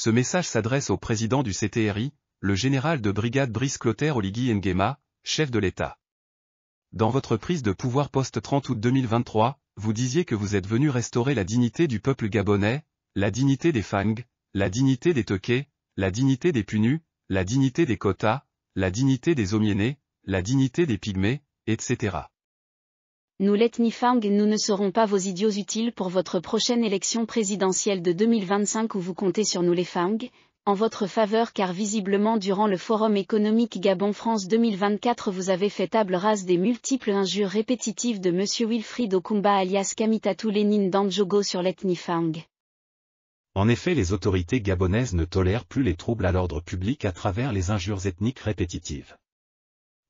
Ce message s'adresse au président du CTRI, le général de brigade Brice Clotaire Oligui Nguema, chef de l'État. Dans votre prise de pouvoir post-30 août 2023, vous disiez que vous êtes venu restaurer la dignité du peuple gabonais, la dignité des Fang, la dignité des Toké, la dignité des Punus, la dignité des Kota, la dignité des Omiénés, la dignité des Pygmées, etc. Nous l'ethnie Fang, nous ne serons pas vos idiots utiles pour votre prochaine élection présidentielle de 2025 où vous comptez sur nous les Fang, en votre faveur car visiblement durant le Forum économique Gabon-France 2024 vous avez fait table rase des multiples injures répétitives de M. Wilfried Okumba alias Kamitatou Lénine Dandjogo sur l'ethnie Fang. En effet, les autorités gabonaises ne tolèrent plus les troubles à l'ordre public à travers les injures ethniques répétitives.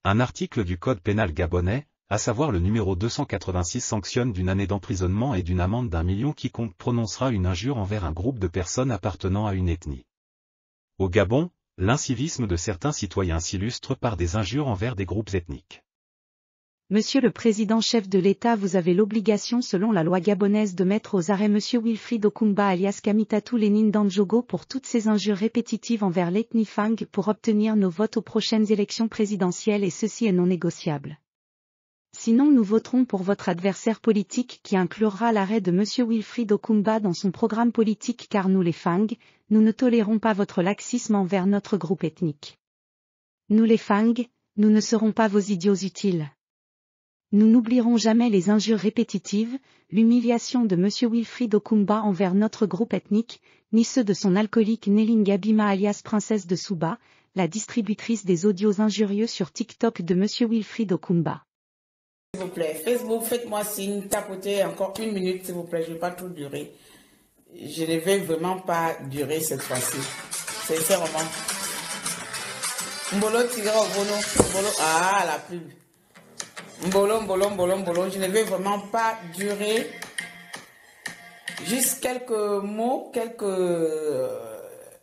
Un article du Code pénal gabonais, à savoir le numéro 286 sanctionne d'une année d'emprisonnement et d'une amende d'1 million quiconque prononcera une injure envers un groupe de personnes appartenant à une ethnie. Au Gabon, l'incivisme de certains citoyens s'illustre par des injures envers des groupes ethniques. Monsieur le Président chef de l'État, vous avez l'obligation selon la loi gabonaise de mettre aux arrêts Monsieur Wilfried Okumba alias Kamitatou Lénine Dandjogo pour toutes ces injures répétitives envers l'ethnie Fang pour obtenir nos votes aux prochaines élections présidentielles et ceci est non négociable. Sinon nous voterons pour votre adversaire politique qui inclura l'arrêt de Monsieur Wilfried Okumba dans son programme politique car nous les Fang, nous ne tolérons pas votre laxisme envers notre groupe ethnique. Nous les Fang, nous ne serons pas vos idiots utiles. Nous n'oublierons jamais les injures répétitives, l'humiliation de Monsieur Wilfried Okumba envers notre groupe ethnique, ni ceux de son alcoolique Néline Gabima alias Princesse de Souba, la distributrice des audios injurieux sur TikTok de Monsieur Wilfried Okumba. S'il vous plaît, Facebook, faites-moi signe, tapotez encore 1 minute s'il vous plaît, je ne vais pas trop durer. Je ne vais vraiment pas durer cette fois-ci. Sincèrement. Mbolo tigre au bono, Mbolo, ah la pub. Mbolo, je ne vais vraiment pas durer. Juste quelques mots,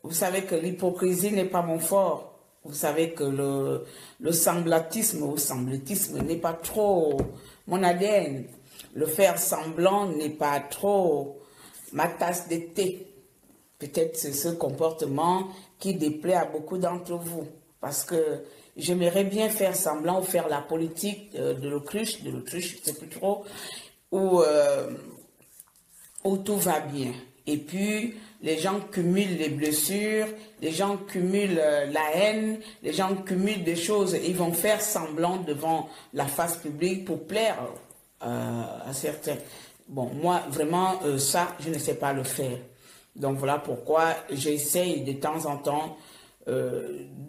vous savez que l'hypocrisie n'est pas mon fort. Vous savez que le semblatisme ou sembletisme n'est pas trop mon ADN. Le faire semblant n'est pas trop ma tasse de thé. Peut-être c'est ce comportement qui déplaît à beaucoup d'entre vous. Parce que j'aimerais bien faire semblant ou faire la politique de l'autruche, je ne sais plus trop, où tout va bien. Et puis, les gens cumulent les blessures, les gens cumulent la haine, les gens cumulent des choses. Ils vont faire semblant devant la face publique pour plaire à certains. Bon, moi, vraiment, ça, je ne sais pas le faire. Donc, voilà pourquoi j'essaye de temps en temps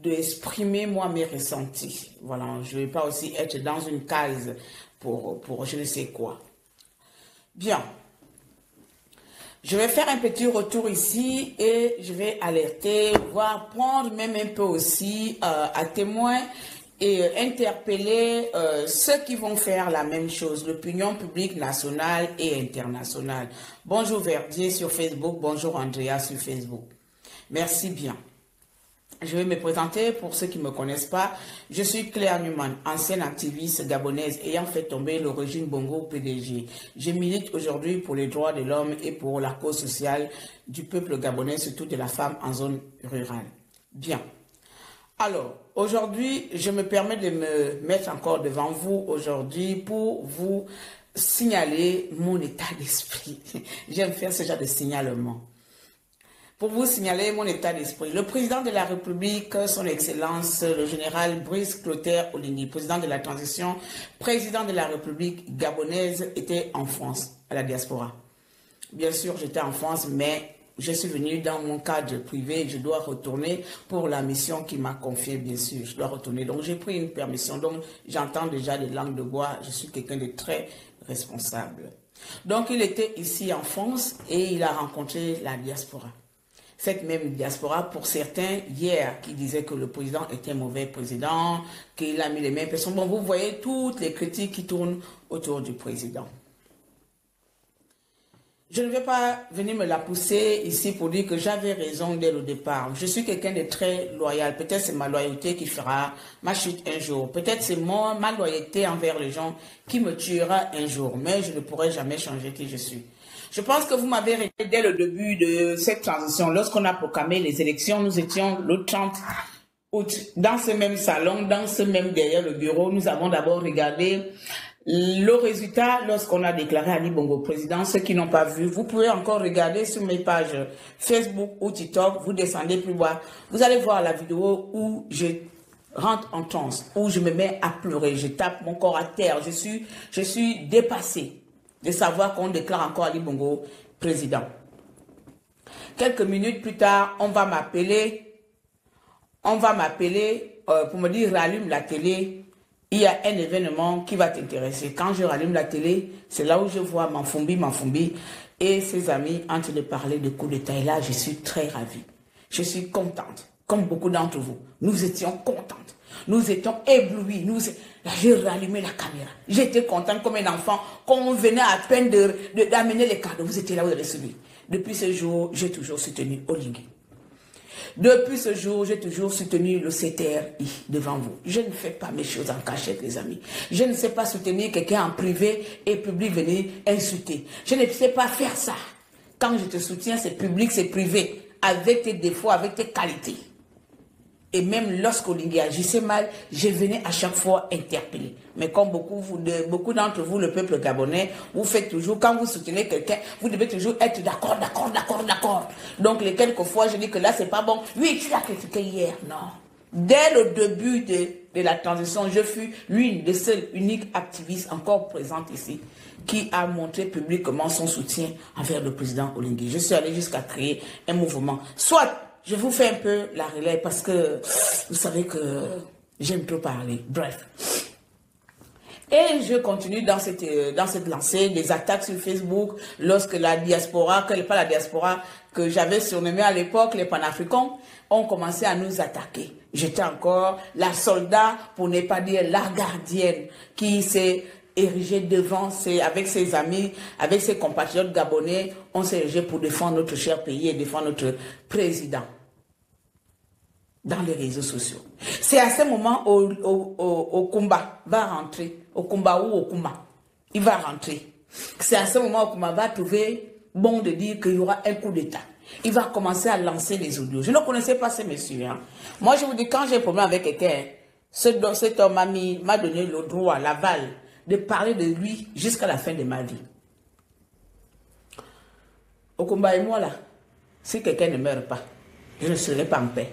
d'exprimer, moi, mes ressentis. Voilà, je ne vais pas aussi être dans une case pour je ne sais quoi. Bien. Je vais faire un petit retour ici et je vais alerter, voire prendre même un peu aussi à témoin et interpeller ceux qui vont faire la même chose, l'opinion publique nationale et internationale. Bonjour Verdier sur Facebook, bonjour Andrea sur Facebook. Merci bien. Je vais me présenter pour ceux qui ne me connaissent pas. Je suis Claire Newman, ancienne activiste gabonaise ayant fait tomber le régime Bongo PDG. Je milite aujourd'hui pour les droits de l'homme et pour la cause sociale du peuple gabonais, surtout de la femme en zone rurale. Bien. Alors, aujourd'hui, je me permets de me mettre encore devant vous aujourd'hui pour vous signaler mon état d'esprit. J'aime faire ce genre de signalement. Pour vous signaler mon état d'esprit, le président de la République, son Excellence, le général Brice Clotaire Oligui, président de la transition, président de la République gabonaise, était en France, à la diaspora. Bien sûr, j'étais en France, mais je suis venu dans mon cadre privé, je dois retourner pour la mission qui m'a confiée, bien sûr, je dois retourner. Donc, j'ai pris une permission, donc j'entends déjà des langues de bois, je suis quelqu'un de très responsable. Donc, il était ici en France et il a rencontré la diaspora. Cette même diaspora, pour certains, hier, qui disaient que le président était un mauvais président, qu'il a mis les mêmes personnes. Bon, vous voyez toutes les critiques qui tournent autour du président. Je ne vais pas venir me la pousser ici pour dire que j'avais raison dès le départ. Je suis quelqu'un de très loyal. Peut-être c'est ma loyauté qui fera ma chute un jour. Peut-être c'est ma loyauté envers les gens qui me tuera un jour. Mais je ne pourrai jamais changer qui je suis. Je pense que vous m'avez arrêté dès le début de cette transition. Lorsqu'on a proclamé les élections, nous étions le 30 août dans ce même salon, dans ce même derrière le bureau. Nous avons d'abord regardé le résultat lorsqu'on a déclaré Ali Bongo président. Ceux qui n'ont pas vu, vous pouvez encore regarder sur mes pages Facebook ou TikTok. Vous descendez plus bas. Vous allez voir la vidéo où je rentre en transe, où je me mets à pleurer. Je tape mon corps à terre. Je suis dépassée de savoir qu'on déclare encore Ali Bongo président. Quelques minutes plus tard, on va m'appeler pour me dire rallume la télé, il y a un événement qui va t'intéresser. Quand je rallume la télé, c'est là où je vois Manfumbi et ses amis en train de parler de coup d'État. Et là, je suis très ravie. Je suis contente, comme beaucoup d'entre vous. Nous étions contentes. Nous étions éblouis. J'ai rallumé la caméra. J'étais contente comme un enfant. Quand on venait à peine d'amener les cadeaux, vous étiez là, vous avez suivi. Depuis ce jour, j'ai toujours soutenu Oligui. Depuis ce jour, j'ai toujours soutenu le CTRI devant vous. Je ne fais pas mes choses en cachette, les amis. Je ne sais pas soutenir quelqu'un en privé et public venir insulter. Je ne sais pas faire ça. Quand je te soutiens, c'est public, c'est privé, avec tes défauts, avec tes qualités. Et même lorsqu'Oligui agissait mal, je venais à chaque fois interpeller. Mais comme beaucoup d'entre vous, le peuple gabonais, vous faites toujours, quand vous soutenez quelqu'un, vous devez toujours être d'accord. Donc les quelques fois, je dis que là, c'est pas bon. Oui, tu l'as critiqué hier. Non. Dès le début de la transition, je fus l'une des seules, uniques activistes encore présentes ici, qui a montré publiquement son soutien envers le président Oligui. Je suis allé jusqu'à créer un mouvement. Soit je vous fais un peu la relais parce que vous savez que j'aime trop parler. Bref. Et je continue dans cette lancée, des attaques sur Facebook, lorsque la diaspora, pas la diaspora, que j'avais surnommé à l'époque, les panafricains, ont commencé à nous attaquer. J'étais encore la soldat, pour ne pas dire la gardienne, qui s'est érigée devant, avec ses amis, avec ses compatriotes gabonais, on s'est érigé pour défendre notre cher pays et défendre notre président dans les réseaux sociaux. C'est à ce moment où Okumba va rentrer, Okumba ou Okuma, il va rentrer. C'est à ce moment où Okuma va trouver bon de dire qu'il y aura un coup d'État. Il va commencer à lancer les audios. Je ne connaissais pas ces messieurs. Hein. Moi, je vous dis, quand j'ai un problème avec quelqu'un, cet homme m'a donné le droit, l'aval, de parler de lui jusqu'à la fin de ma vie. Okumba et moi, là, si quelqu'un ne meurt pas, je ne serai pas en paix.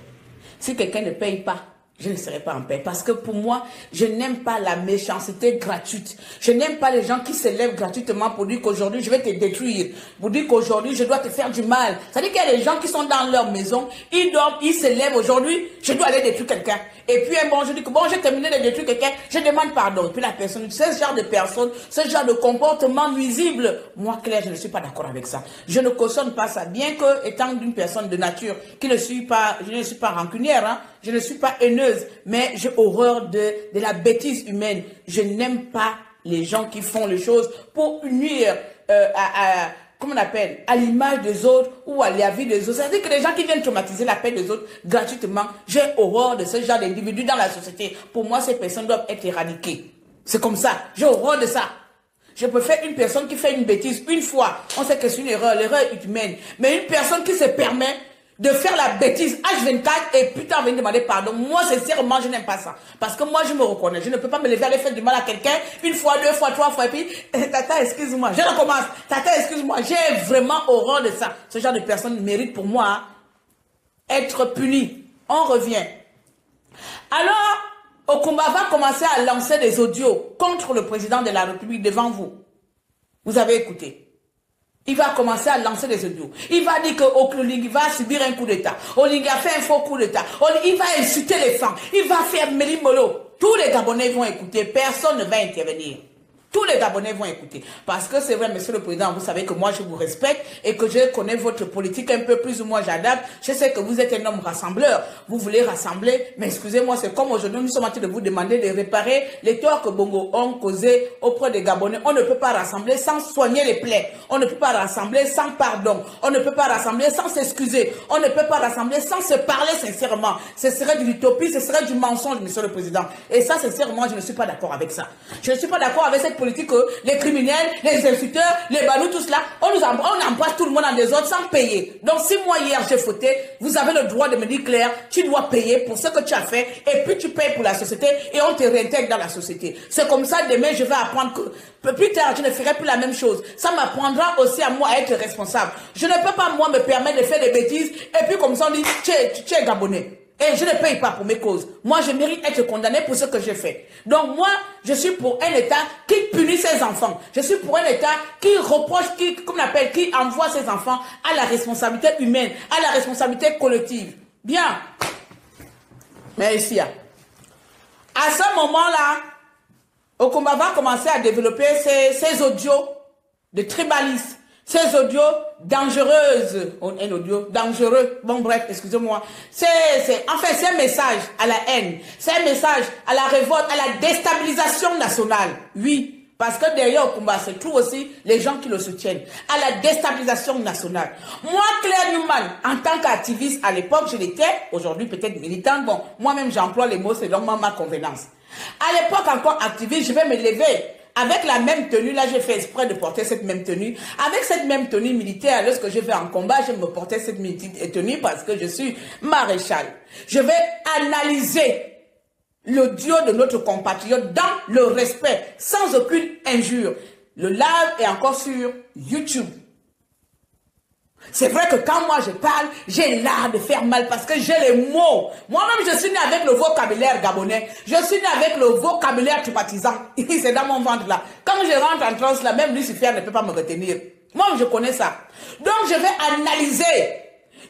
Si quelqu'un ne paye pas, je ne serai pas en paix. Parce que pour moi, je n'aime pas la méchanceté gratuite. Je n'aime pas les gens qui se lèvent gratuitement pour dire qu'aujourd'hui, je vais te détruire. Pour dire qu'aujourd'hui, je dois te faire du mal. C'est-à-dire qu'il y a des gens qui sont dans leur maison, ils dorment, ils se lèvent aujourd'hui, je dois aller détruire quelqu'un. Et puis un bon, je dis que bon, j'ai terminé de détruire quelqu'un, je demande pardon. Et puis la personne, ce genre de personne, ce genre de comportement nuisible, moi, Claire, je ne suis pas d'accord avec ça. Je ne cautionne pas ça. Bien que, étant d'une personne de nature, je ne suis pas rancunière, hein, je ne suis pas haineuse, mais j'ai horreur de la bêtise humaine. Je n'aime pas les gens qui font les choses pour nuire comment on appelle, à l'image des autres ou à la vie des autres. C'est-à-dire que les gens qui viennent traumatiser la paix des autres gratuitement, j'ai horreur de ce genre d'individus dans la société. Pour moi, ces personnes doivent être éradiquées. C'est comme ça. J'ai horreur de ça. Je préfère une personne qui fait une bêtise une fois. On sait que c'est une erreur, l'erreur est humaine. Mais une personne qui se permet de faire la bêtise H24 et putain, venir demander pardon. Moi, sincèrement, je n'aime pas ça. Parce que moi, je me reconnais. Je ne peux pas me lever aller faire du mal à quelqu'un une fois, deux fois, trois fois, et puis, tata, excuse-moi. Je recommence. Tata, excuse-moi. J'ai vraiment horreur de ça. Ce genre de personne mérite pour moi hein, être puni. On revient. Alors, Okumba va commencer à lancer des audios contre le président de la République devant vous. Vous avez écouté. Il va commencer à lancer des audios. Il va dire que Oligui va subir un coup d'État. Oligui a fait un faux coup d'État. Il va insulter les femmes. Il va faire mélimolo. Tous les Gabonais vont écouter. Personne ne va intervenir. Tous les Gabonais vont écouter. Parce que c'est vrai, monsieur le président, vous savez que moi je vous respecte et que je connais votre politique un peu plus ou moins, j'adapte. Je sais que vous êtes un homme rassembleur. Vous voulez rassembler, mais excusez-moi, c'est comme aujourd'hui, nous sommes en train de vous demander de réparer les torts que Bongo ont causés auprès des Gabonais. On ne peut pas rassembler sans soigner les plaies. On ne peut pas rassembler sans pardon. On ne peut pas rassembler sans s'excuser. On ne peut pas rassembler sans se parler sincèrement. Ce serait de l'utopie, ce serait du mensonge, monsieur le président. Et ça, sincèrement, je ne suis pas d'accord avec ça. Je ne suis pas d'accord avec cette politique politiques, les criminels, les insulteurs, les balous, tout cela, on embrasse tout le monde en désordre sans payer. Donc si moi hier j'ai fauté, vous avez le droit de me dire Claire, tu dois payer pour ce que tu as fait et puis tu payes pour la société et on te réintègre dans la société. C'est comme ça, demain je vais apprendre que plus tard je ne ferai plus la même chose. Ça m'apprendra aussi à moi à être responsable. Je ne peux pas moi me permettre de faire des bêtises et puis comme ça on dit tu es Gabonais. Et je ne paye pas pour mes causes. Moi, je mérite d'être condamné pour ce que j'ai fait. Donc moi, je suis pour un État qui punit ses enfants. Je suis pour un État qui reproche, qui envoie ses enfants à la responsabilité humaine, à la responsabilité collective. Bien. Mais ici, à ce moment-là, Okumba va commencer à développer ses audios de tribalistes. Ces audios dangereuses, un audio dangereux, bon bref, excusez-moi, c'est un message à la haine, c'est un message à la révolte, à la déstabilisation nationale, oui, parce que derrière Okumba se trouvent aussi les gens qui le soutiennent, à la déstabilisation nationale. Moi, Claire Newman, en tant qu'activiste à l'époque, je l'étais, aujourd'hui peut-être militante, bon, moi-même j'emploie les mots selon ma convenance. À l'époque encore activiste, je vais me lever. Avec la même tenue, là j'ai fait exprès de porter cette même tenue. Avec cette même tenue militaire, lorsque je vais en combat, je me portais cette tenue parce que je suis maréchal. Je vais analyser l'audio de notre compatriote dans le respect, sans aucune injure. Le live est encore sur YouTube. C'est vrai que quand moi je parle, j'ai l'art de faire mal parce que j'ai les mots. Moi-même, je suis né avec le vocabulaire gabonais. Je suis né avec le vocabulaire traumatisant. C'est dans mon ventre là. Quand je rentre en transe là, même Lucifer ne peut pas me retenir. Moi, je connais ça. Donc, je vais analyser.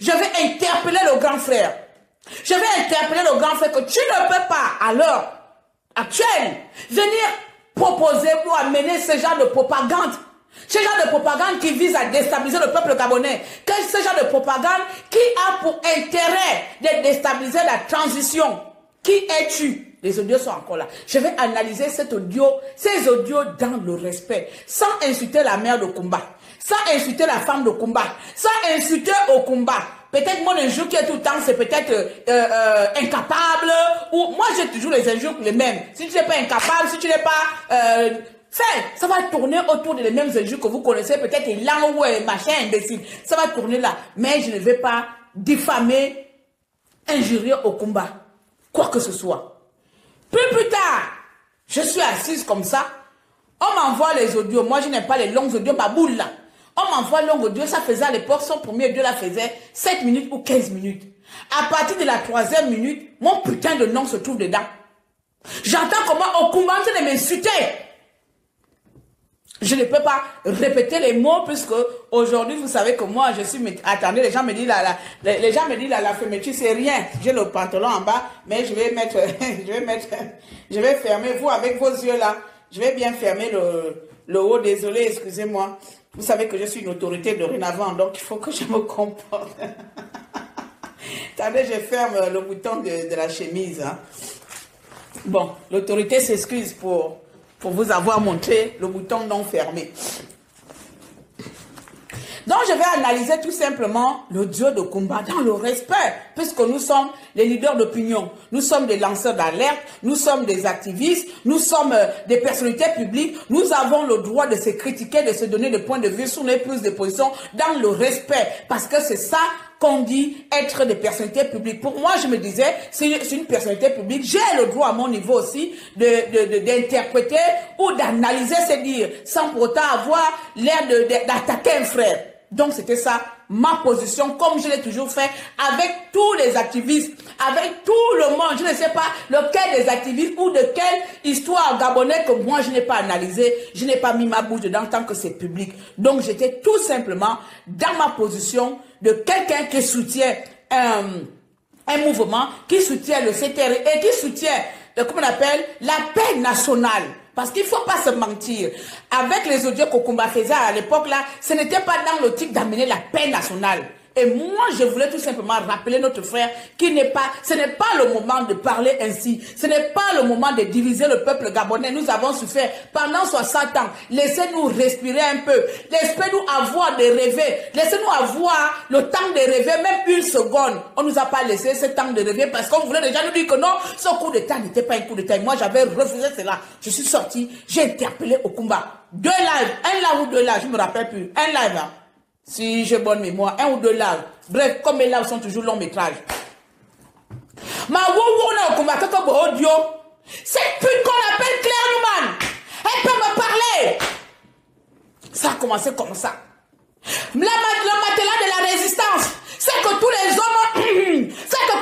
Je vais interpeller le grand frère. Je vais interpeller le grand frère que tu ne peux pas, à l'heure actuelle, venir proposer pour amener ce genre de propagande. Ce genre de propagande qui vise à déstabiliser le peuple gabonais. Ce genre de propagande qui a pour intérêt de déstabiliser la transition. Qui es-tu? Les audios sont encore là. Je vais analyser ces audios dans le respect. Sans insulter la mère de Okumba. Sans insulter la femme de Okumba. Sans insulter Okumba. Peut-être mon injure qui est tout le temps, c'est peut-être incapable. Ou moi j'ai toujours les injures les mêmes. Si tu n'es pas incapable, si tu n'es pas... ça va tourner autour des mêmes injures que vous connaissez, peut-être lent ou machin imbécile. Ça va tourner là. Mais je ne vais pas diffamer, injurier Okumba. Quoi que ce soit. Plus tard, je suis assise comme ça. On m'envoie les audios. Moi, je n'aime pas les longs audios, ma boule là. On m'envoie long audio. Ça faisait à l'époque, son premier audio là faisait 7 minutes ou 15 minutes. À partir de la 3e minute, mon putain de nom se trouve dedans. J'entends comment Okumba de m'insulter. Je ne peux pas répéter les mots puisque aujourd'hui, vous savez que moi, je suis... Attendez, les gens me disent la fermeture, c'est rien. J'ai le pantalon en bas, mais je vais mettre... je vais fermer, vous, avec vos yeux là. Je vais bien fermer le haut, désolé, excusez-moi. Vous savez que je suis une autorité dorénavant, donc il faut que je me comporte. Attendez, je ferme le bouton de la chemise. Hein. Bon, l'autorité s'excuse pour vous avoir montré le bouton non fermé. Donc, je vais analyser tout simplement l'audio de Okumba dans le respect, puisque nous sommes les leaders d'opinion, nous sommes des lanceurs d'alerte, nous sommes des activistes, nous sommes des personnalités publiques, nous avons le droit de se critiquer, de se donner des points de vue sur les prises de position dans le respect, parce que c'est ça qu'on dit être des personnalités publiques. Pour moi, je me disais, c'est une personnalité publique, j'ai le droit à mon niveau aussi d'interpréter ou d'analyser ces dires, sans pour autant avoir l'air d'attaquer un frère. Donc, c'était ça, ma position, comme je l'ai toujours fait, avec tous les activistes, avec tout le monde. Je ne sais pas lequel des activistes ou de quelle histoire gabonaise que moi, je n'ai pas analysé, je n'ai pas mis ma bouche dedans tant que c'est public. Donc, j'étais tout simplement dans ma position de quelqu'un qui soutient un mouvement, qui soutient le CTR et qui soutient, comment on appelle, la paix nationale. Parce qu'il ne faut pas se mentir. Avec les audios qu'Okumba faisait à l'époque là, ce n'était pas dans l'optique d'amener la paix nationale. Et moi, je voulais tout simplement rappeler notre frère ce n'est pas le moment de parler ainsi. Ce n'est pas le moment de diviser le peuple gabonais. Nous avons souffert pendant 60 ans. Laissez-nous respirer un peu. Laissez-nous avoir des rêves. Laissez-nous avoir le temps de rêver, même une seconde. On ne nous a pas laissé ce temps de rêver parce qu'on voulait déjà nous dire que non, ce coup d'État n'était pas un coup d'État. Moi, j'avais refusé cela. Je suis sorti, j'ai interpellé Okumba. 2 lives, un live ou 2 lives, je ne me rappelle plus. Un live, hein. Si j'ai bonne mémoire, 1 ou 2 lives. Bref, comme mes lives sont toujours long métrage. Ma wouwouna Okumba, kaka bo audio. Cette pute qu'on appelle Claire Newman, elle peut me parler. Ça a commencé comme ça. Le matelas de la résistance, c'est que tous les hommes, c'est que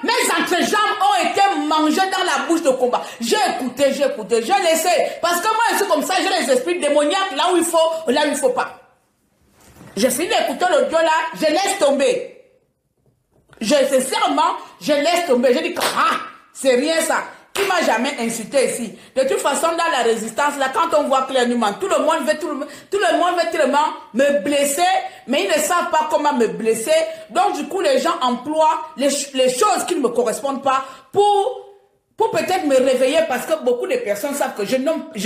mes entrejambes ont été mangées dans la bouche de combat. J'ai écouté, j'ai laissé. Parce que moi, je suis comme ça, j'ai les esprits démoniaques là où il faut pas. J'ai fini d'écouter l'audio là, je laisse tomber. Sincèrement, je laisse tomber. Je dis que c'est rien ça. Qui m'a jamais insulté ici? De toute façon, dans la résistance, là, quand on voit Claire Newman, tout le monde veut tellement me blesser, mais ils ne savent pas comment me blesser. Donc, du coup, les gens emploient les choses qui ne me correspondent pas pour peut-être me réveiller parce que beaucoup de personnes savent que je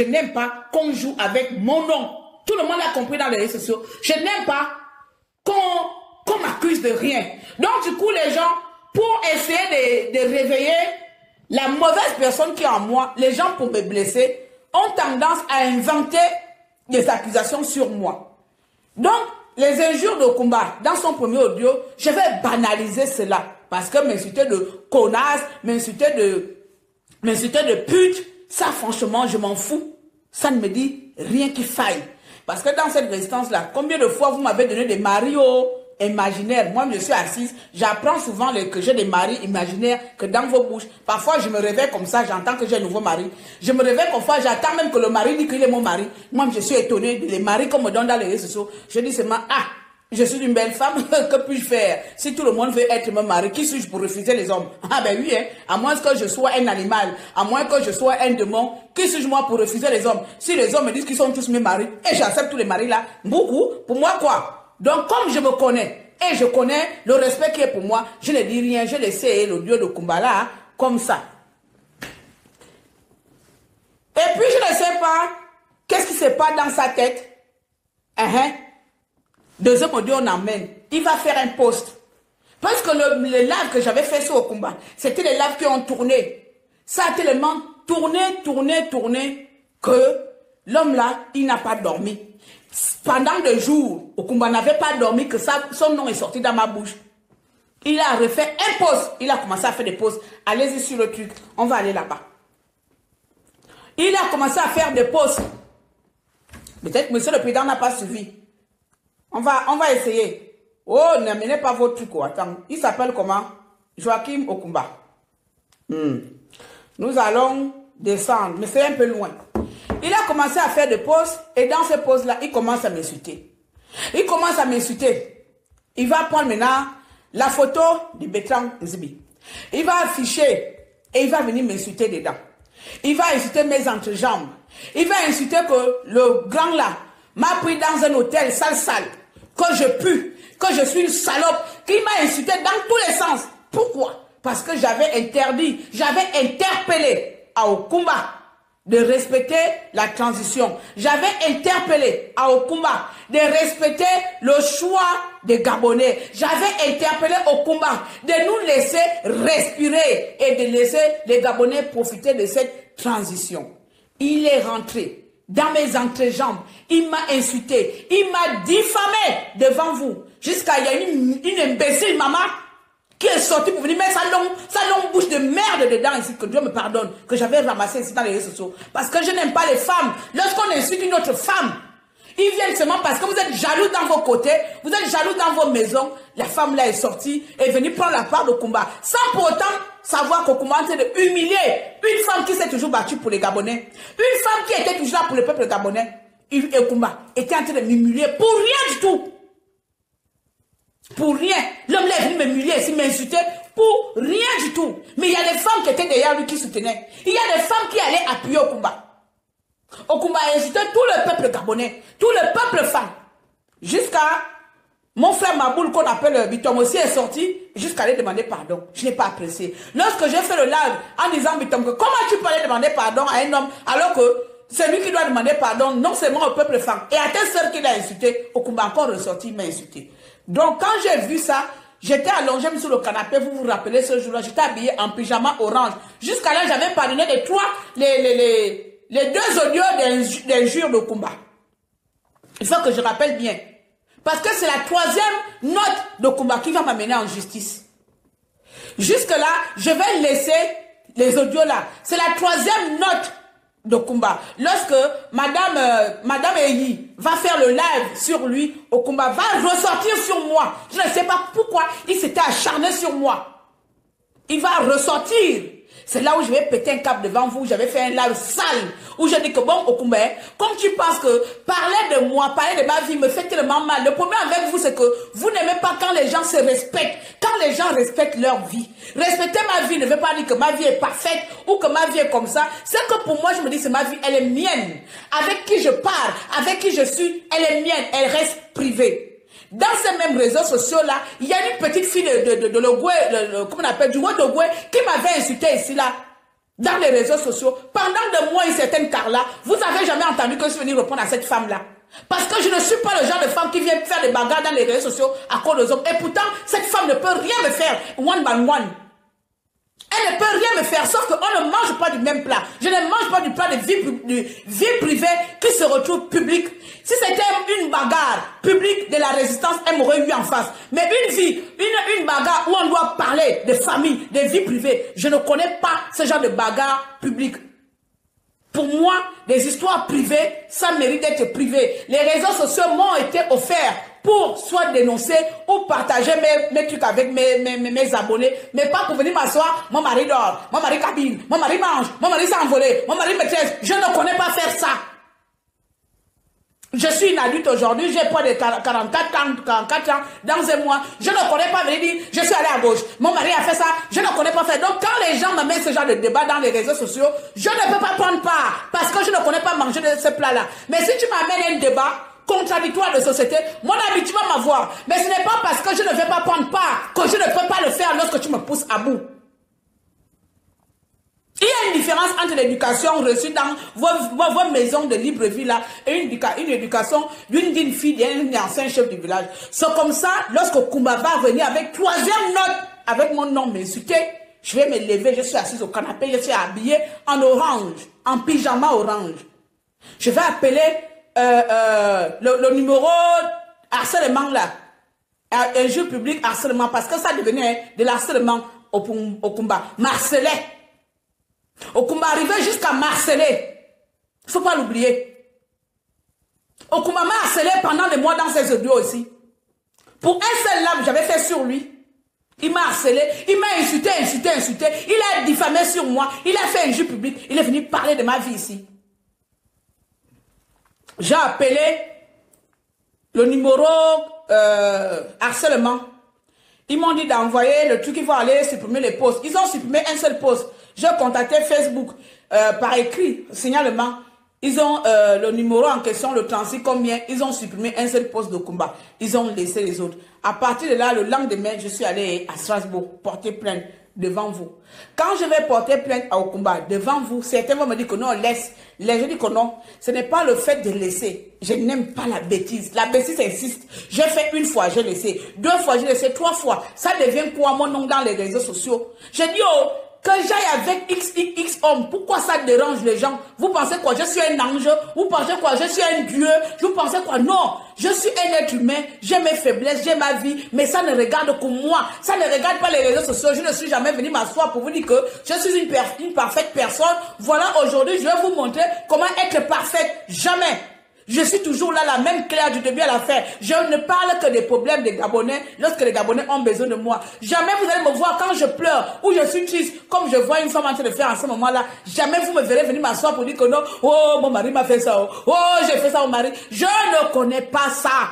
n'aime pas qu'on joue avec mon nom. Tout le monde a compris dans les réseaux sociaux. Je n'aime pas qu'on m'accuse de rien. Donc, du coup, les gens, pour essayer de réveiller la mauvaise personne qui est en moi, les gens pour me blesser, ont tendance à inventer des accusations sur moi. Donc, les injures de Okumba, dans son premier audio, je vais banaliser cela. Parce que m'insulter de connasse, m'insulter de pute, ça franchement, je m'en fous. Ça ne me dit rien qui faille. Parce que dans cette résistance-là, combien de fois vous m'avez donné des maris imaginaires? Moi, je suis assise, j'apprends souvent que j'ai des maris imaginaires que dans vos bouches. Parfois, je me réveille comme ça, j'entends que j'ai un nouveau mari. Je me réveille comme ça, j'attends même que le mari dit qu'il est mon mari. Moi, je suis étonnée des maris qu'on me donne dans les réseaux sociaux. Je dis seulement, je suis une belle femme, que puis-je faire? Si tout le monde veut être mon mari, qui suis-je pour refuser les hommes? Ah ben oui, hein, à moins que je sois un animal, à moins que je sois un démon, qui suis-je moi pour refuser les hommes? Si les hommes me disent qu'ils sont tous mes maris, et j'accepte tous les maris là, beaucoup, pour moi quoi? Donc comme je me connais, et je connais le respect qui est pour moi, je ne dis rien, je laisse le dieu de Kumbala comme ça. Et puis je ne sais pas, qu'est-ce qui se passe dans sa tête? Deuxième audio, on emmène. Il va faire un post. Parce que le live que j'avais fait sur Okumba, c'était les lives qui ont tourné. Ça a tellement tourné, que l'homme là, il n'a pas dormi. Pendant 2 jours, Okumba n'avait pas dormi, que son nom est sorti dans ma bouche. Il a refait un post. Il a commencé à faire des posts. Allez-y sur le truc. On va aller là-bas. Il a commencé à faire des posts. Peut-être monsieur le président n'a pas suivi. On va essayer. Oh, n'amenez pas votre truc. Attends, il s'appelle comment? Joachim Okumba. Nous allons descendre, mais c'est un peu loin. Il a commencé à faire des posts et dans ces posts-là, il commence à m'insulter. Il va prendre maintenant la photo de Bertrand Zibi. Il va afficher et il va venir m'insulter dedans. Il va insulter mes entrejambes. Il va insulter que le grand là m'a pris dans un hôtel sale, que je pue, que je suis une salope, qu'il m'a insulté dans tous les sens. Pourquoi? Parce que j'avais interpellé à Okumba de respecter la transition. J'avais interpellé à Okumba de respecter le choix des Gabonais. J'avais interpellé Okumba de nous laisser respirer et de laisser les Gabonais profiter de cette transition. Il est rentré dans mes entrejambes. Il m'a insulté. Il m'a diffamé devant vous. Jusqu'à il y a une imbécile maman qui est sortie pour venir mettre sa longue bouche de merde dedans ici, que Dieu me pardonne, que j'avais ramassé ici dans les réseaux sociaux. Parce que je n'aime pas les femmes. Lorsqu'on insulte une autre femme, ils viennent seulement parce que vous êtes jaloux dans vos côtés, vous êtes jaloux dans vos maisons. La femme là est sortie et est venue prendre la part de combat. Sans pour autant savoir qu'au combat, c'est de humilier une femme qui s'est toujours battue pour les Gabonais. Une femme qui était toujours là pour le peuple gabonais. Et Okumba était en train de m'humilier pour rien du tout. Pour rien. L'homme là est venu m'humilier ici, m'insulter pour rien du tout. Mais il y a des femmes qui étaient derrière lui qui soutenaient. Il y a des femmes qui allaient appuyer Okumba. Okumba a insulté tout le peuple gabonais, tout le peuple femme. Jusqu'à mon frère Maboul, qu'on appelle Bitom aussi, est sorti jusqu'à aller demander pardon. Je n'ai pas apprécié. Lorsque j'ai fait le live en disant Bitom que comment tu peux aller demander pardon à un homme alors que c'est lui qui doit demander pardon, non seulement au peuple femme. Et à telle sœur qu'il a insulté, Okumba encore ressorti, il m'a insulté. Donc quand j'ai vu ça, j'étais allongé sur le canapé, vous vous rappelez ce jour-là, j'étais habillé en pyjama orange. Jusqu'à là, j'avais pardonné les deux audios d'injures d'Okumba. Il faut que je rappelle bien. Parce que c'est la troisième note d'Okumba qui va m'amener en justice. Jusque-là, je vais laisser les audios là. C'est la troisième note d'Okumba. Lorsque Madame Eyi va faire le live sur lui, Okumba va ressortir sur moi. Je ne sais pas pourquoi il s'était acharné sur moi. Il va ressortir. C'est là où je vais péter un câble devant vous. J'avais fait un live sale où je dis que bon, Okumba, comme tu penses que parler de moi, parler de ma vie me fait tellement mal. Le problème avec vous, c'est que vous n'aimez pas quand les gens se respectent. Quand les gens respectent leur vie. Respecter ma vie ne veut pas dire que ma vie est parfaite ou que ma vie est comme ça. C'est que pour moi, je me dis, c'est ma vie, elle est mienne. Avec qui je pars, avec qui je suis, elle est mienne. Elle reste privée. Dans ces mêmes réseaux sociaux-là, il y a une petite fille de Logoué, comment on appelle, du Wodogoué, qui m'avait insulté ici, là, dans les réseaux sociaux. Pendant de mois, une certaine Carla, vous avez jamais entendu que je suis venu répondre à cette femme-là. Parce que je ne suis pas le genre de femme qui vient faire des bagarres dans les réseaux sociaux à cause des hommes. Et pourtant, cette femme ne peut rien me faire, one by one. Elle ne peut rien me faire, sauf qu'on ne mange pas du même plat. Je ne mange pas du plat de vie privée qui se retrouve public. Si c'était une bagarre publique de la résistance, elle m'aurait eu en face. Mais une bagarre où on doit parler de famille, de vie privée, je ne connais pas ce genre de bagarre publique. Pour moi, les histoires privées, ça mérite d'être privé. Les réseaux sociaux m'ont été offerts pour soit dénoncer ou partager mes trucs avec mes abonnés, mais pas pour venir m'asseoir, mon mari dort, mon mari cabine, mon mari mange, mon mari s'est envolé, mon mari maîtresse. Je ne connais pas faire ça. Je suis une adulte aujourd'hui, j'ai pas de 44 ans, dans un mois. Je ne connais pas venir dire, je suis allé à gauche, mon mari a fait ça, je ne connais pas faire. Donc quand les gens me mettent ce genre de débat dans les réseaux sociaux, je ne peux pas prendre part, parce que je ne connais pas manger de ce plat-là. Mais si tu m'amènes un débat contradictoire de société, mon ami, tu vas m'avoir. Mais ce n'est pas parce que je ne vais pas prendre part que je ne peux pas le faire lorsque tu me pousses à bout. Il y a une différence entre l'éducation reçue dans vos maisons de libre vie là et une éducation d'une fille d'un ancien chef du village. C'est comme ça, lorsque Kumba va venir avec troisième note, avec mon nom m'insulter, je vais me lever, je suis assise au canapé, je suis habillée en orange, en pyjama orange. Je vais appeler le numéro harcèlement là, injure publique harcèlement, parce que ça devenait de l'harcèlement au Kumba. Marcelait. Okumba arrivait jusqu'à marceler. Il ne faut pas l'oublier. Okumba m'a harcelé pendant des mois dans ses audios aussi. Pour un seul live, j'avais fait sur lui. Il m'a harcelé, il m'a insulté. Il a diffamé sur moi. Il a fait un jeu public. Il est venu parler de ma vie ici. J'ai appelé le numéro harcèlement. Ils m'ont dit d'envoyer le truc, ils vont aller supprimer les posts. Ils ont supprimé un seul post. J'ai contacté Facebook par écrit, signalement. Ils ont le numéro en question, le 36 combien. Ils ont supprimé un seul post de combat. Ils ont laissé les autres. À partir de là, le lendemain, je suis allé à Strasbourg porter plainte devant vous. Quand je vais porter plainte au combat devant vous, certains vont me dire que non, laisse. Je dis que non, ce n'est pas le fait de laisser. Je n'aime pas la bêtise. La bêtise insiste. J'ai fait une fois, j'ai laissé. 2 fois, j'ai laissé. 3 fois. Ça devient quoi mon nom dans les réseaux sociaux? Je dis, oh, que j'aille avec XX hommes, pourquoi ça dérange les gens? Vous pensez quoi? Je suis un ange? Vous pensez quoi? Je suis un dieu? Vous pensez quoi? Non, je suis un être humain, j'ai mes faiblesses, j'ai ma vie, mais ça ne regarde que moi. Ça ne regarde pas les réseaux sociaux. Je ne suis jamais venu m'asseoir pour vous dire que je suis une parfaite personne. Voilà, aujourd'hui, je vais vous montrer comment être parfaite. Jamais. Je suis toujours là, la même claire du début à la fin. Je ne parle que des problèmes des Gabonais lorsque les Gabonais ont besoin de moi. Jamais vous allez me voir quand je pleure ou je suis triste, comme je vois une femme en train de faire à ce moment-là. Jamais vous me verrez venir m'asseoir pour dire que non, oh, mon mari m'a fait ça, oh, j'ai fait ça au mari. Je ne connais pas ça.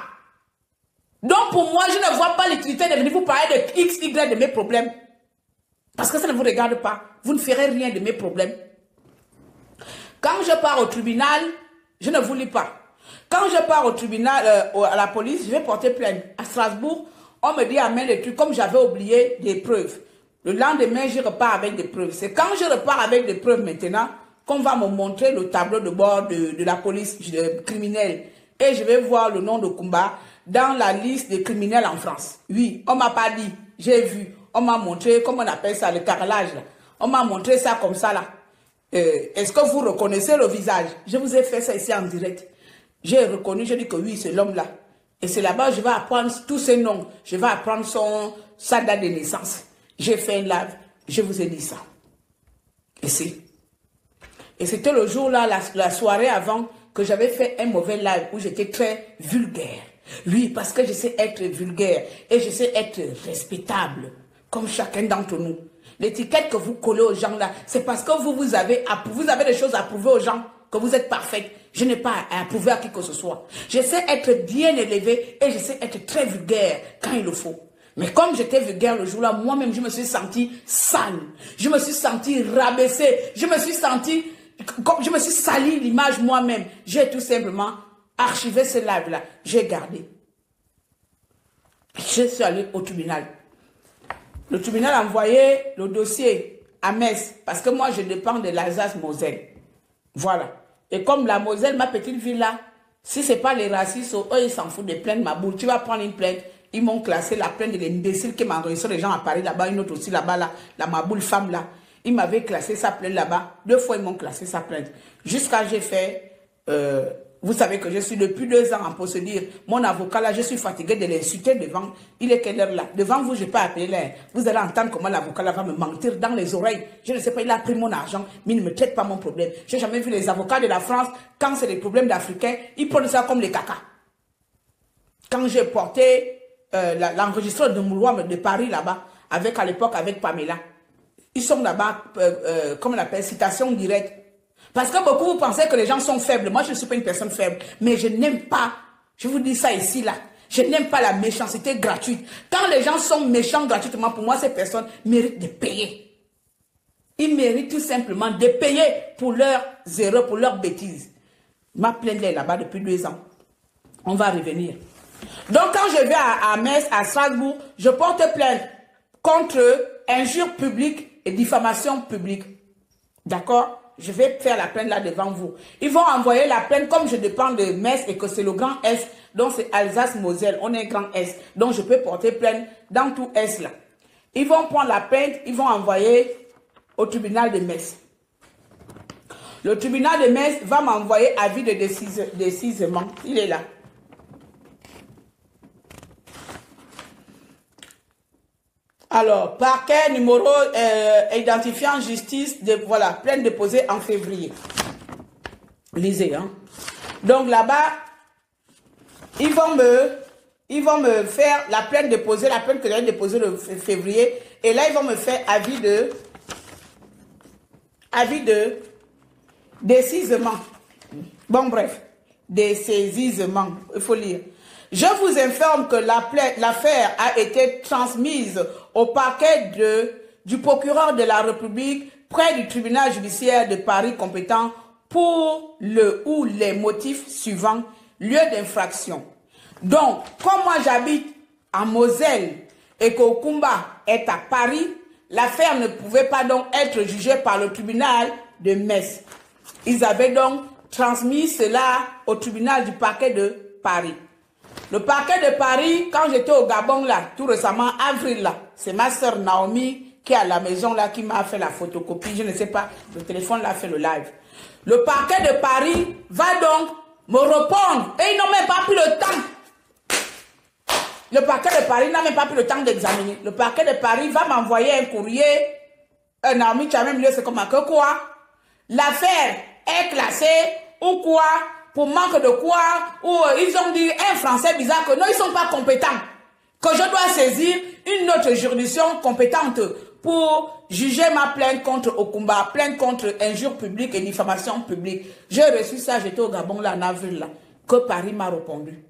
Donc pour moi, je ne vois pas l'utilité de venir vous parler de X, Y de mes problèmes. Parce que ça ne vous regarde pas. Vous ne ferez rien de mes problèmes. Quand je pars au tribunal, je ne vous lis pas. Quand je pars au tribunal, à la police, je vais porter plainte. À Strasbourg, on me dit amène des trucs comme j'avais oublié des preuves. Le lendemain, je repars avec des preuves. C'est quand je repars avec des preuves maintenant qu'on va me montrer le tableau de bord de la police criminelle. Et je vais voir le nom de Kumba dans la liste des criminels en France. Oui, on m'a pas dit, j'ai vu. On m'a montré, comment on appelle ça, le carrelage là. On m'a montré ça comme ça là. Est-ce que vous reconnaissez le visage? Je vous ai fait ça ici en direct. J'ai reconnu, j'ai dit que oui, c'est l'homme là. Et c'est là-bas, je vais apprendre tous ses noms. Je vais apprendre sa date de naissance. J'ai fait un live, je vous ai dit ça. Et c'était le jour là, la soirée avant, que j'avais fait un mauvais live où j'étais très vulgaire. Oui, parce que je sais être vulgaire et je sais être respectable, comme chacun d'entre nous. L'étiquette que vous collez aux gens là, c'est parce que vous avez des choses à prouver aux gens, que vous êtes parfaite. Je n'ai pas à prouver à qui que ce soit. Je sais être bien élevé et je sais être très vulgaire quand il le faut. Mais comme j'étais vulgaire le jour-là, moi-même, je me suis sentie sale. Je me suis sentie rabaissée. Je me suis sali l'image moi-même. J'ai tout simplement archivé ce live-là. J'ai gardé. Je suis allée au tribunal. Le tribunal a envoyé le dossier à Metz. Parce que moi, je dépends de l'Alsace-Moselle. Voilà. Et comme la Moselle, ma petite ville là, si ce n'est pas les racistes, eux, ils s'en foutent de plaindre ma boule. Tu vas prendre une plainte. Ils m'ont classé la plainte de l'imbécile qui m'a enregistré les gens à Paris là-bas, une autre aussi là-bas, là, la maboule femme là. Ils m'avaient classé sa plainte là-bas. 2 fois, ils m'ont classé sa plainte. Jusqu'à j'ai fait, vous savez que je suis depuis 2 ans en procédure. Mon avocat là, je suis fatigué de l'insulter devant. Il est quelle heure là? Devant vous, je n'ai pas appelé là. Vous allez entendre comment l'avocat là va me mentir dans les oreilles. Je ne sais pas, il a pris mon argent, mais il ne me traite pas mon problème. Je n'ai jamais vu les avocats de la France, quand c'est des problèmes d'Africains, ils prennent ça comme les caca. Quand j'ai porté l'enregistreur de Moulois de Paris là-bas, à l'époque avec Pamela. Ils sont là-bas, comme on appelle, citation directe. Parce que beaucoup vous pensez que les gens sont faibles. Moi, je ne suis pas une personne faible. Mais je n'aime pas, je vous dis ça ici, là. Je n'aime pas la méchanceté gratuite. Quand les gens sont méchants gratuitement, pour moi, ces personnes méritent de payer. Ils méritent tout simplement de payer pour leurs erreurs, pour leurs bêtises. Ma plainte est là-bas depuis 2 ans. On va revenir. Donc, quand je vais à Metz, à Strasbourg, je porte plainte contre injure publique et diffamation publique. D'accord? Je vais faire la plainte là devant vous. Ils vont envoyer la plainte comme je dépends de Metz et que c'est le Grand Est, donc c'est Alsace-Moselle, on est Grand Est. Donc, je peux porter plainte dans tout Est là. Ils vont prendre la plainte, ils vont envoyer au tribunal de Metz. Le tribunal de Metz va m'envoyer avis de décisement. Il est là. Alors, parquet numéro identifiant justice, voilà, plainte déposée en février. Lisez, hein. Donc là-bas, ils vont me faire la plainte déposée, la plainte que j'ai déposée le février. Et là, ils vont me faire avis de décisement. Bon, bref, décisement, il faut lire. Je vous informe que l'affaire a été transmise au parquet du procureur de la République près du tribunal judiciaire de Paris compétent pour le ou les motifs suivants, lieu d'infraction. Donc, comme moi j'habite en Moselle et qu'Okumba est à Paris, l'affaire ne pouvait pas donc être jugée par le tribunal de Metz. Ils avaient donc transmis cela au tribunal du parquet de Paris. Le parquet de Paris, quand j'étais au Gabon là, tout récemment, avril là, c'est ma soeur Naomi qui est à la maison là, qui m'a fait la photocopie, je ne sais pas, le téléphone l'a fait le live. Le parquet de Paris va donc me répondre et ils n'ont même pas pris le temps. Le parquet de Paris n'a même pas pris le temps d'examiner. Le parquet de Paris va m'envoyer un courrier. Naomi, tu as même lu, c'est comme que quoi? L'affaire est classée ou quoi? Pour manque de quoi? Ou ils ont dit un français bizarre que non, ils ne sont pas compétents. Que je dois saisir une autre juridiction compétente pour juger ma plainte contre Okumba, plainte contre injure publique et diffamation publique. J'ai reçu ça, j'étais au Gabon là en avril là, que Paris m'a répondu.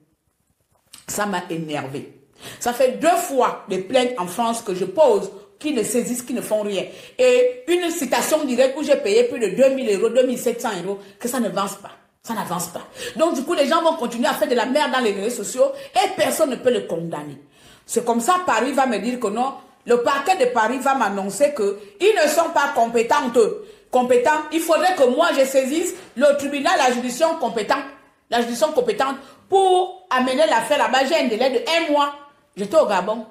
Ça m'a énervé. Ça fait 2 fois des plaintes en France que je pose qui ne saisissent, qui ne font rien. Et une citation directe où j'ai payé plus de 2000 €, 2700 €, que ça ne avance pas. Ça n'avance pas. Donc, du coup, les gens vont continuer à faire de la merde dans les réseaux sociaux et personne ne peut le condamner. C'est comme ça, Paris va me dire que non, le parquet de Paris va m'annoncer qu'ils ne sont pas compétents. Il faudrait que moi, je saisisse le tribunal, la juridiction compétente pour amener l'affaire là-bas. J'ai un délai de 1 mois. J'étais au Gabon.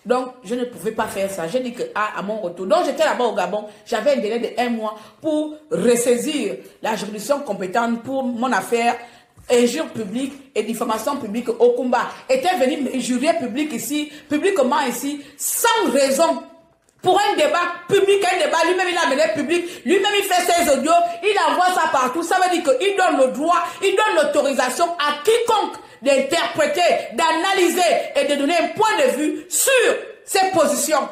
Donc, je ne pouvais pas faire ça. J'ai dit que à mon retour. Donc, j'étais là-bas au Gabon. J'avais un délai de 1 mois pour ressaisir la juridiction compétente pour mon affaire, injure publique et diffamation publique. Okumba était venu me jurer publiquement ici, sans raison. Pour un débat public, un débat, lui-même il a mené public, lui-même il fait ses audios, il envoie ça partout. Ça veut dire qu'il donne le droit, il donne l'autorisation à quiconque d'interpréter, d'analyser et de donner un point de vue sur ses positions.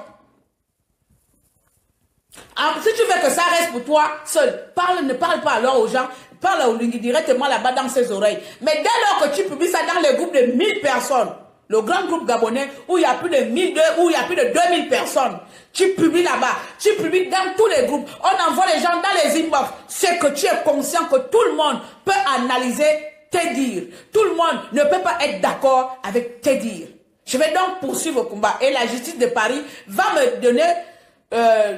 Alors, si tu veux que ça reste pour toi seul, ne parle pas alors aux gens, parle directement là-bas dans ses oreilles. Mais dès lors que tu publies ça dans les groupes de 1000 personnes, le grand groupe gabonais où il y a plus de 1002, où il y a plus de 2000 personnes, tu publies là-bas, tu publies dans tous les groupes, on envoie les gens dans les inbox, c'est que tu es conscient que tout le monde peut analyser tes dires. Tout le monde ne peut pas être d'accord avec tes dires. Je vais donc poursuivre le combat et la justice de Paris va me donner 1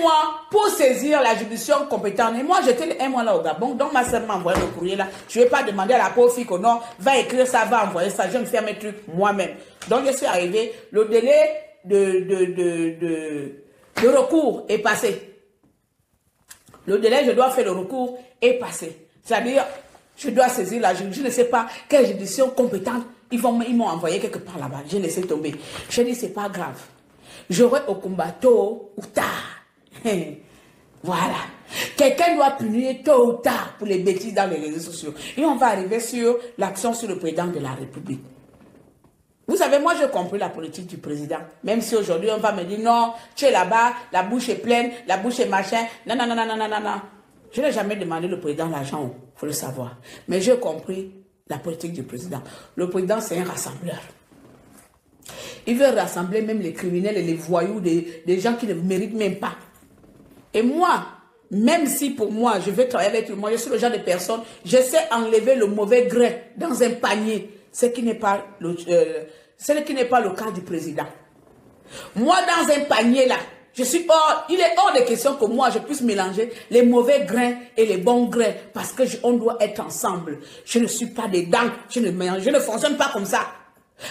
mois pour saisir la juridiction compétente. Et moi, j'étais 1 mois là au Gabon, donc ma soeur m'a envoyé le courrier là. Je ne vais pas demander à la pauvre fille que non, va écrire ça, va envoyer ça. Je vais me faire mes trucs moi-même. Donc, je suis arrivé. Le délai de recours est passé. Le délai, je dois faire le recours est passé. C'est-à-dire, je dois saisir la juridiction. Je ne sais pas quelle juridiction compétente. Ils m'ont envoyé quelque part là-bas. J'ai laissé tomber. Je dis, c'est pas grave. J'aurai au combat tôt ou tard. Voilà. Quelqu'un doit punir tôt ou tard pour les bêtises dans les réseaux sociaux. Et on va arriver sur l'action sur le président de la République. Vous savez, moi, j'ai compris la politique du président. Même si aujourd'hui, on va me dire, non, tu es là-bas, la bouche est pleine, la bouche est machin. Non, non, non, non, non, non, non. Je n'ai jamais demandé le président l'argent, il faut le savoir. Mais j'ai compris la politique du président. Le président, c'est un rassembleur. Il veut rassembler même les criminels et les voyous, des gens qui ne méritent même pas. Et moi, même si pour moi, je vais travailler avec tout le monde, je suis le genre de personne, j'essaie d'enlever le mauvais grain dans un panier, ce qui n'est pas le cas du président. Moi, dans un panier là, il est hors de question que moi, je puisse mélanger les mauvais grains et les bons grains, parce qu'on doit être ensemble. Je ne suis pas dedans, je ne fonctionne pas comme ça.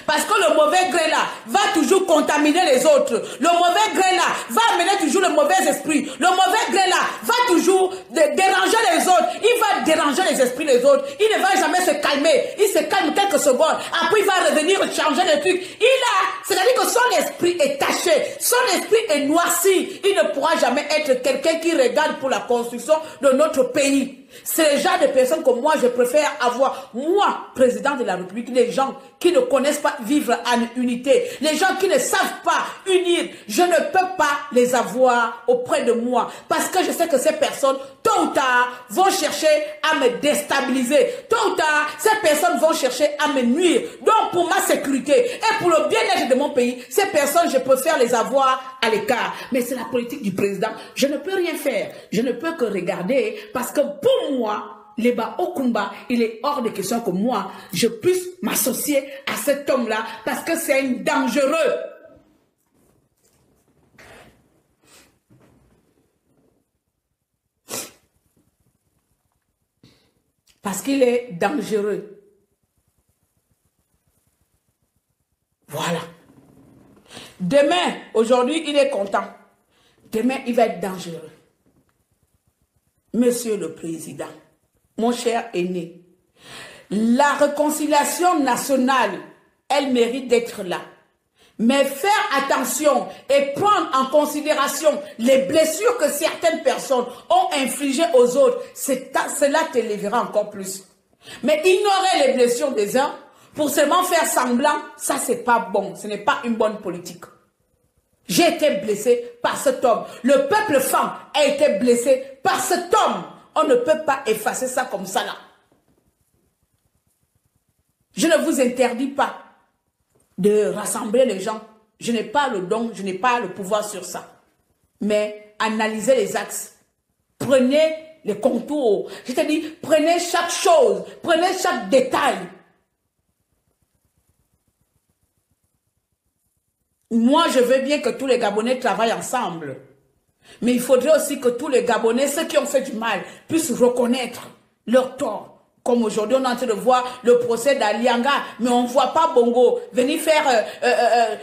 Parce que le mauvais grain là va toujours contaminer les autres. Le mauvais grain là va amener toujours le mauvais esprit. Le mauvais grain là va toujours déranger les autres. Il va déranger les esprits des autres. Il ne va jamais se calmer. Il se calme quelques secondes. Après il va revenir changer les trucs. C'est-à-dire que son esprit est taché. Son esprit est noirci. Il ne pourra jamais être quelqu'un qui regarde pour la construction de notre pays. C'est le genre de personnes que moi, je préfère avoir. Moi, président de la République, les gens qui ne connaissent pas vivre en unité, les gens qui ne savent pas unir, je ne peux pas les avoir auprès de moi. Parce que je sais que ces personnes, tôt ou tard, vont chercher à me déstabiliser. Tôt ou tard, ces personnes vont chercher à me nuire. Donc, pour ma sécurité et pour le bien-être de mon pays, ces personnes, je préfère les avoir à l'écart. Mais c'est la politique du président. Je ne peux rien faire. Je ne peux que regarder parce que pour moi, Leba Okumba, il est hors de question que moi, je puisse m'associer à cet homme-là parce que c'est un dangereux. Parce qu'il est dangereux. Voilà. Demain, aujourd'hui, il est content. Demain, il va être dangereux. Monsieur le Président, mon cher aîné, la réconciliation nationale, elle mérite d'être là. Mais faire attention et prendre en considération les blessures que certaines personnes ont infligées aux autres, cela t'élèvera encore plus. Mais ignorer les blessures des uns pour seulement faire semblant, ça c'est pas bon, ce n'est pas une bonne politique. J'ai été blessé par cet homme. Le peuple femme a été blessé par cet homme. On ne peut pas effacer ça comme ça là. Je ne vous interdis pas de rassembler les gens. Je n'ai pas le don, je n'ai pas le pouvoir sur ça. Mais analysez les axes. Prenez les contours. Je te dis, prenez chaque chose, prenez chaque détail. Moi, je veux bien que tous les Gabonais travaillent ensemble. Mais il faudrait aussi que tous les Gabonais, ceux qui ont fait du mal, puissent reconnaître leur tort. Comme aujourd'hui, on est en train de voir le procès d'Alianga, mais on ne voit pas Bongo venir faire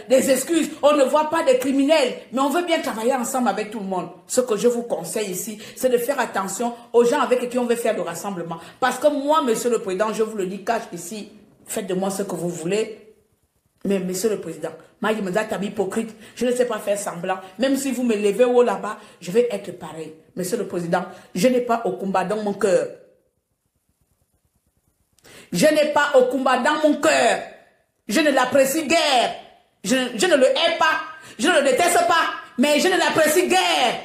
des excuses. On ne voit pas des criminels, mais on veut bien travailler ensemble avec tout le monde. Ce que je vous conseille ici, c'est de faire attention aux gens avec qui on veut faire le rassemblement. Parce que moi, monsieur le président, je vous le dis, cache ici, faites de moi ce que vous voulez. Mais monsieur le président, Maï me dit, t'es hypocrite, je ne sais pas faire semblant. Même si vous me levez haut là-bas, je vais être pareil. Monsieur le président, je n'ai pas Okumba dans mon cœur. Je n'ai pas Okumba dans mon cœur. Je ne l'apprécie guère. Je ne le hais pas. Je ne le déteste pas. Mais je ne l'apprécie guère.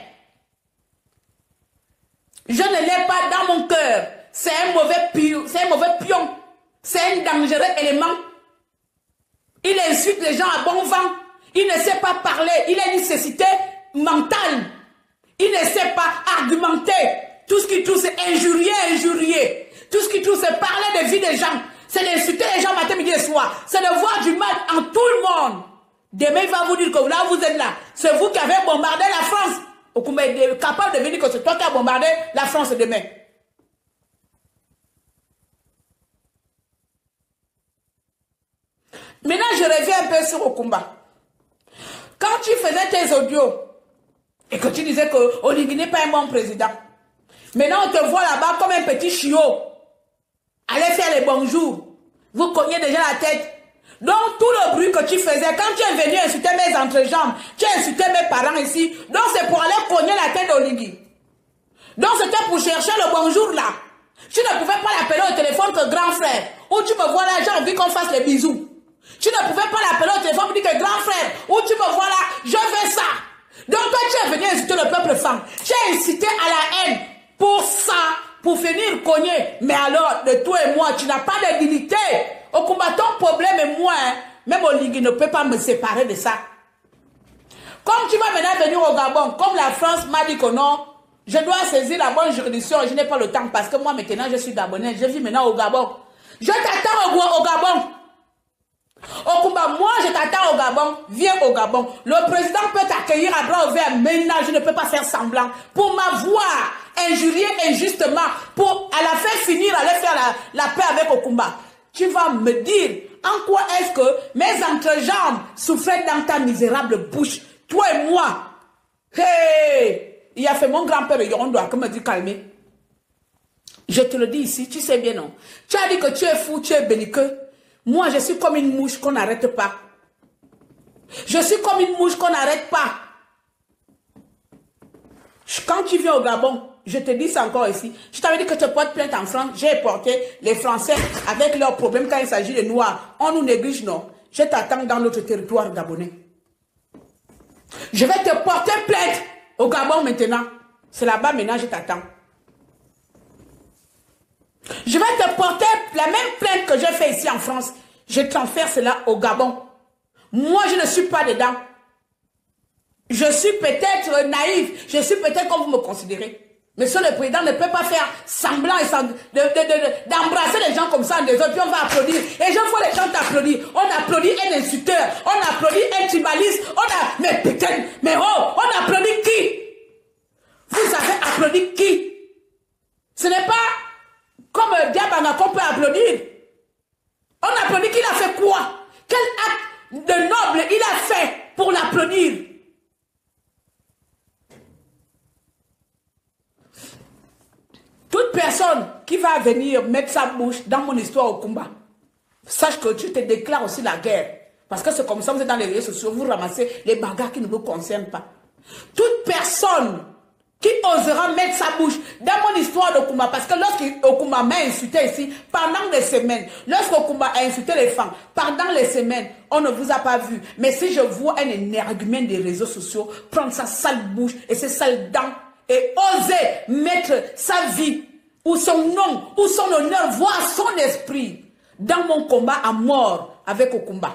Je ne l'ai pas dans mon cœur. C'est un mauvais pion. C'est un dangereux élément. Il insulte les gens à bon vent. Il ne sait pas parler. Il a une nécessité mentale. Il ne sait pas argumenter. Tout ce qui touche, c'est injurier. Tout ce qui touche, c'est parler de vie des gens. C'est d'insulter les gens matin, midi et soir. C'est de voir du mal en tout le monde. Demain, il va vous dire que là, vous êtes là. C'est vous qui avez bombardé la France. Vous êtes capable de venir que c'est toi qui as bombardé la France demain. Maintenant, je reviens un peu sur Okumba. Quand tu faisais tes audios et que tu disais que Oligui n'est pas un bon président, maintenant on te voit là-bas comme un petit chiot. Allez faire les bonjours. Vous cognez déjà la tête. Donc tout le bruit que tu faisais, quand tu es venu insulter mes entrejambes, tu as insulté mes parents ici, donc c'est pour aller cogner la tête d'Oligui. Donc c'était pour chercher le bonjour là. Tu ne pouvais pas l'appeler au téléphone que grand frère. Ou tu me vois là, j'ai envie qu'on fasse les bisous. Tu ne pouvais pas l'appeler au téléphone pour dire que grand frère, où tu me vois là, je fais ça. Donc toi, tu es venu insulter le peuple femme. Tu as incité à la haine pour ça, pour finir cogner. Mais alors, de toi et moi, tu n'as pas de dignité. Au combat, ton problème est moi, hein, même Oligui ne peut pas me séparer de ça. Comme tu vas maintenant venir au Gabon, comme la France m'a dit que non, je dois saisir la bonne juridiction et je n'ai pas le temps parce que moi maintenant, je suis Gabonais, je vis maintenant au Gabon. Je t'attends au Gabon. Okumba, moi je t'attends au Gabon, viens au Gabon. Le président peut t'accueillir à bras ouverts, mais là je ne peux pas faire semblant. Pour m'avoir injurié injustement, pour à la fin finir, aller faire la paix avec Okumba. Tu vas me dire en quoi est-ce que mes entrejambes souffraient dans ta misérable bouche. Toi et moi. Hey, il a fait mon grand-père Yorondo qui me dit calmer. Je te le dis ici, tu sais bien non. Tu as dit que tu es fou, tu es belliqueux. Moi, je suis comme une mouche qu'on n'arrête pas. Je suis comme une mouche qu'on n'arrête pas. Quand tu viens au Gabon, je te dis ça encore ici. Je t'avais dit que tu portes plainte en France. J'ai porté les Français avec leurs problèmes quand il s'agit des Noirs. On nous néglige, non. Je t'attends dans notre territoire gabonais. Je vais te porter plainte au Gabon maintenant. C'est là-bas maintenant, je t'attends. Je vais te porter la même plainte que j'ai fait ici en France. Je transfère cela au Gabon. Moi, je ne suis pas dedans. Je suis peut-être naïf. Je suis peut-être comme vous me considérez. Monsieur le président ne peut pas faire semblant d'embrasser les gens comme ça en des autres, puis on va applaudir. Et je vois les gens t'applaudir. On applaudit un insulteur. On applaudit un tribaliste. Mais putain, mais oh, on applaudit qui? Vous avez applaudi qui? Ce n'est pas comme Diabanga qu'on peut applaudir. On applaudit qu'il a fait quoi? Quel acte de noble il a fait pour l'applaudir? Toute personne qui va venir mettre sa bouche dans mon histoire au combat, sache que tu te déclares aussi la guerre. Parce que c'est comme ça, vous êtes dans les réseaux sociaux, vous ramassez les bagarres qui ne vous concernent pas. Toute personne qui osera mettre sa bouche dans mon histoire d'Okumba, parce que lorsqu'Okumba m'a insulté ici, pendant des semaines, lorsqu'Okumba a insulté les femmes, pendant les semaines, on ne vous a pas vu. Mais si je vois un énergumène des réseaux sociaux, prendre sa sale bouche et ses sales dents, et oser mettre sa vie, ou son nom, ou son honneur, voire son esprit, dans mon combat à mort avec Okumba.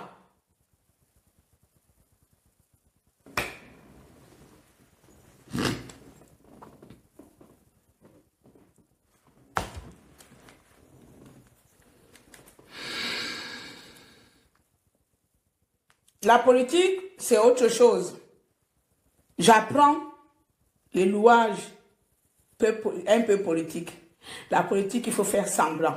La politique, c'est autre chose. J'apprends les louages un peu politiques. La politique, il faut faire semblant.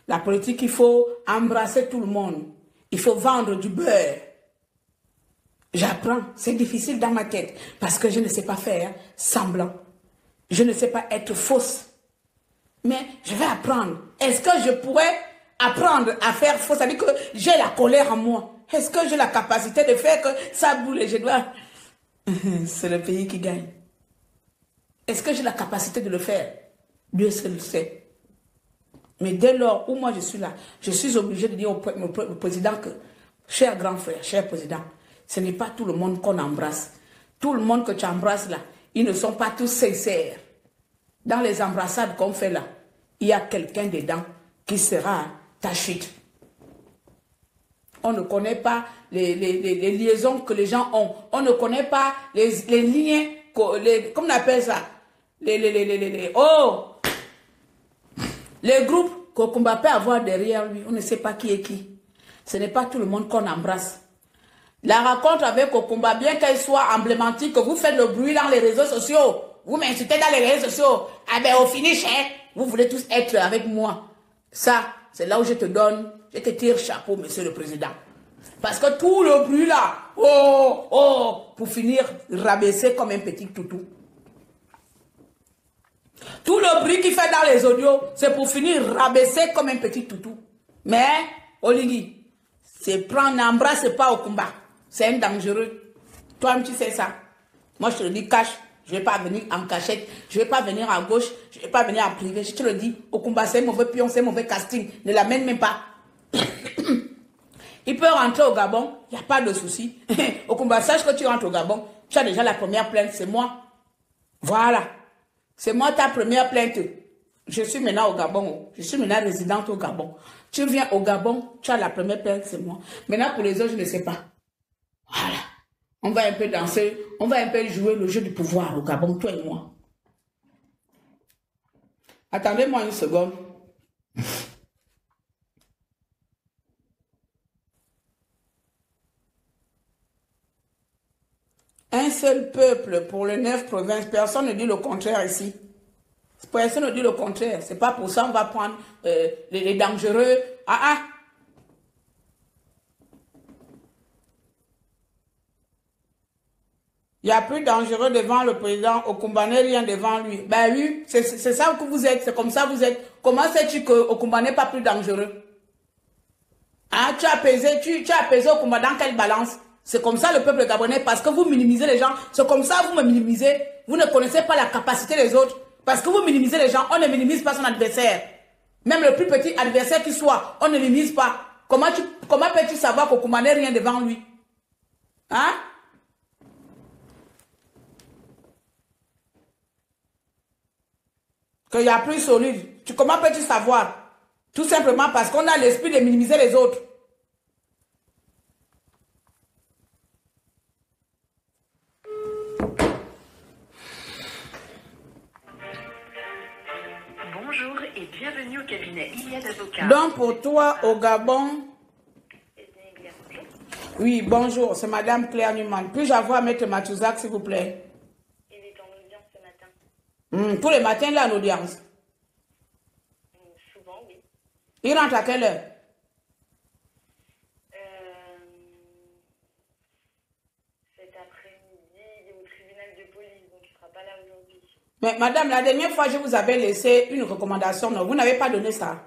La politique, il faut embrasser tout le monde. Il faut vendre du beurre. J'apprends. C'est difficile dans ma tête parce que je ne sais pas faire semblant. Je ne sais pas être fausse. Mais je vais apprendre. Est-ce que je pourrais apprendre à faire faux? Ça veut dire que j'ai la colère en moi. Est-ce que j'ai la capacité de faire que ça boule et je dois... C'est le pays qui gagne. Est-ce que j'ai la capacité de le faire? Dieu seul le sait. Mais dès lors où moi je suis là, je suis obligé de dire au président que, cher grand frère, cher président, ce n'est pas tout le monde qu'on embrasse. Tout le monde que tu embrasses là, ils ne sont pas tous sincères. Dans les embrassades qu'on fait là, il y a quelqu'un dedans qui sera ta chute. On ne connaît pas les liaisons que les gens ont. On ne connaît pas les liens, comment on appelle ça? Les groupes qu'Okumba peut avoir derrière lui. On ne sait pas qui est qui. Ce n'est pas tout le monde qu'on embrasse. La rencontre avec Okumba, bien qu'elle soit emblématique, que vous faites le bruit dans les réseaux sociaux, vous m'insultez dans les réseaux sociaux, ah ben au finish, hein, vous voulez tous être avec moi. Ça, c'est là où je te donne, je te tire chapeau, monsieur le président. Parce que tout le bruit là, pour finir rabaisser comme un petit toutou. Tout le bruit qu'il fait dans les audios, c'est pour finir rabaisser comme un petit toutou. Mais, Oligui, c'est prendre, n'embrasse pas Okumba. C'est un dangereux. Toi-même, tu sais ça. Moi, je te le dis cash. Je ne vais pas venir en cachette. Je ne vais pas venir à gauche. Je ne vais pas venir en privé. Je te le dis. Okumba, c'est un mauvais pion, c'est un mauvais casting. Ne l'amène même pas. Il peut rentrer au Gabon. Il n'y a pas de souci. Okumba, sache que tu rentres au Gabon. Tu as déjà la première plainte. C'est moi. Voilà. C'est moi ta première plainte. Je suis maintenant au Gabon. Je suis maintenant résidente au Gabon. Tu viens au Gabon. Tu as la première plainte. C'est moi. Maintenant, pour les autres, je ne sais pas. Voilà. On va un peu danser, on va un peu jouer le jeu du pouvoir au Gabon, toi et moi. Attendez-moi une seconde. Un seul peuple pour les 9 provinces. Personne ne dit le contraire ici. Personne ne dit le contraire. C'est pas pour ça qu'on va prendre les dangereux. Il n'y a plus dangereux devant le président Okumba, rien devant lui. Ben oui, c'est ça que vous êtes, c'est comme ça que vous êtes. Comment sais-tu que Okumba n'est pas plus dangereux? Hein, tu as apaisé Okumba dans quelle balance? C'est comme ça le peuple gabonais, parce que vous minimisez les gens. C'est comme ça que vous me minimisez. Vous ne connaissez pas la capacité des autres. Parce que vous minimisez les gens, on ne minimise pas son adversaire. Même le plus petit adversaire qu'il soit, on ne minimise pas. Comment peux-tu savoir qu'Okumba n'est rien devant lui? Hein? Qu'il y a plus solide. Comment peux-tu savoir? Tout simplement parce qu'on a l'esprit de minimiser les autres. Bonjour et bienvenue au cabinet Iliad Avocat. Donc pour toi, au Gabon... Oui, bonjour, c'est Madame Claire Newman. Puis-je avoir Maître Matouzac, s'il vous plaît? Il est en audience ce matin. Tous les matins, là, en audience. Souvent, oui. Il rentre à quelle heure? Cet après-midi, il est au tribunal de police, donc il ne sera pas là aujourd'hui. Mais madame, la dernière fois, je vous avais laissé une recommandation. Non, vous n'avez pas donné ça.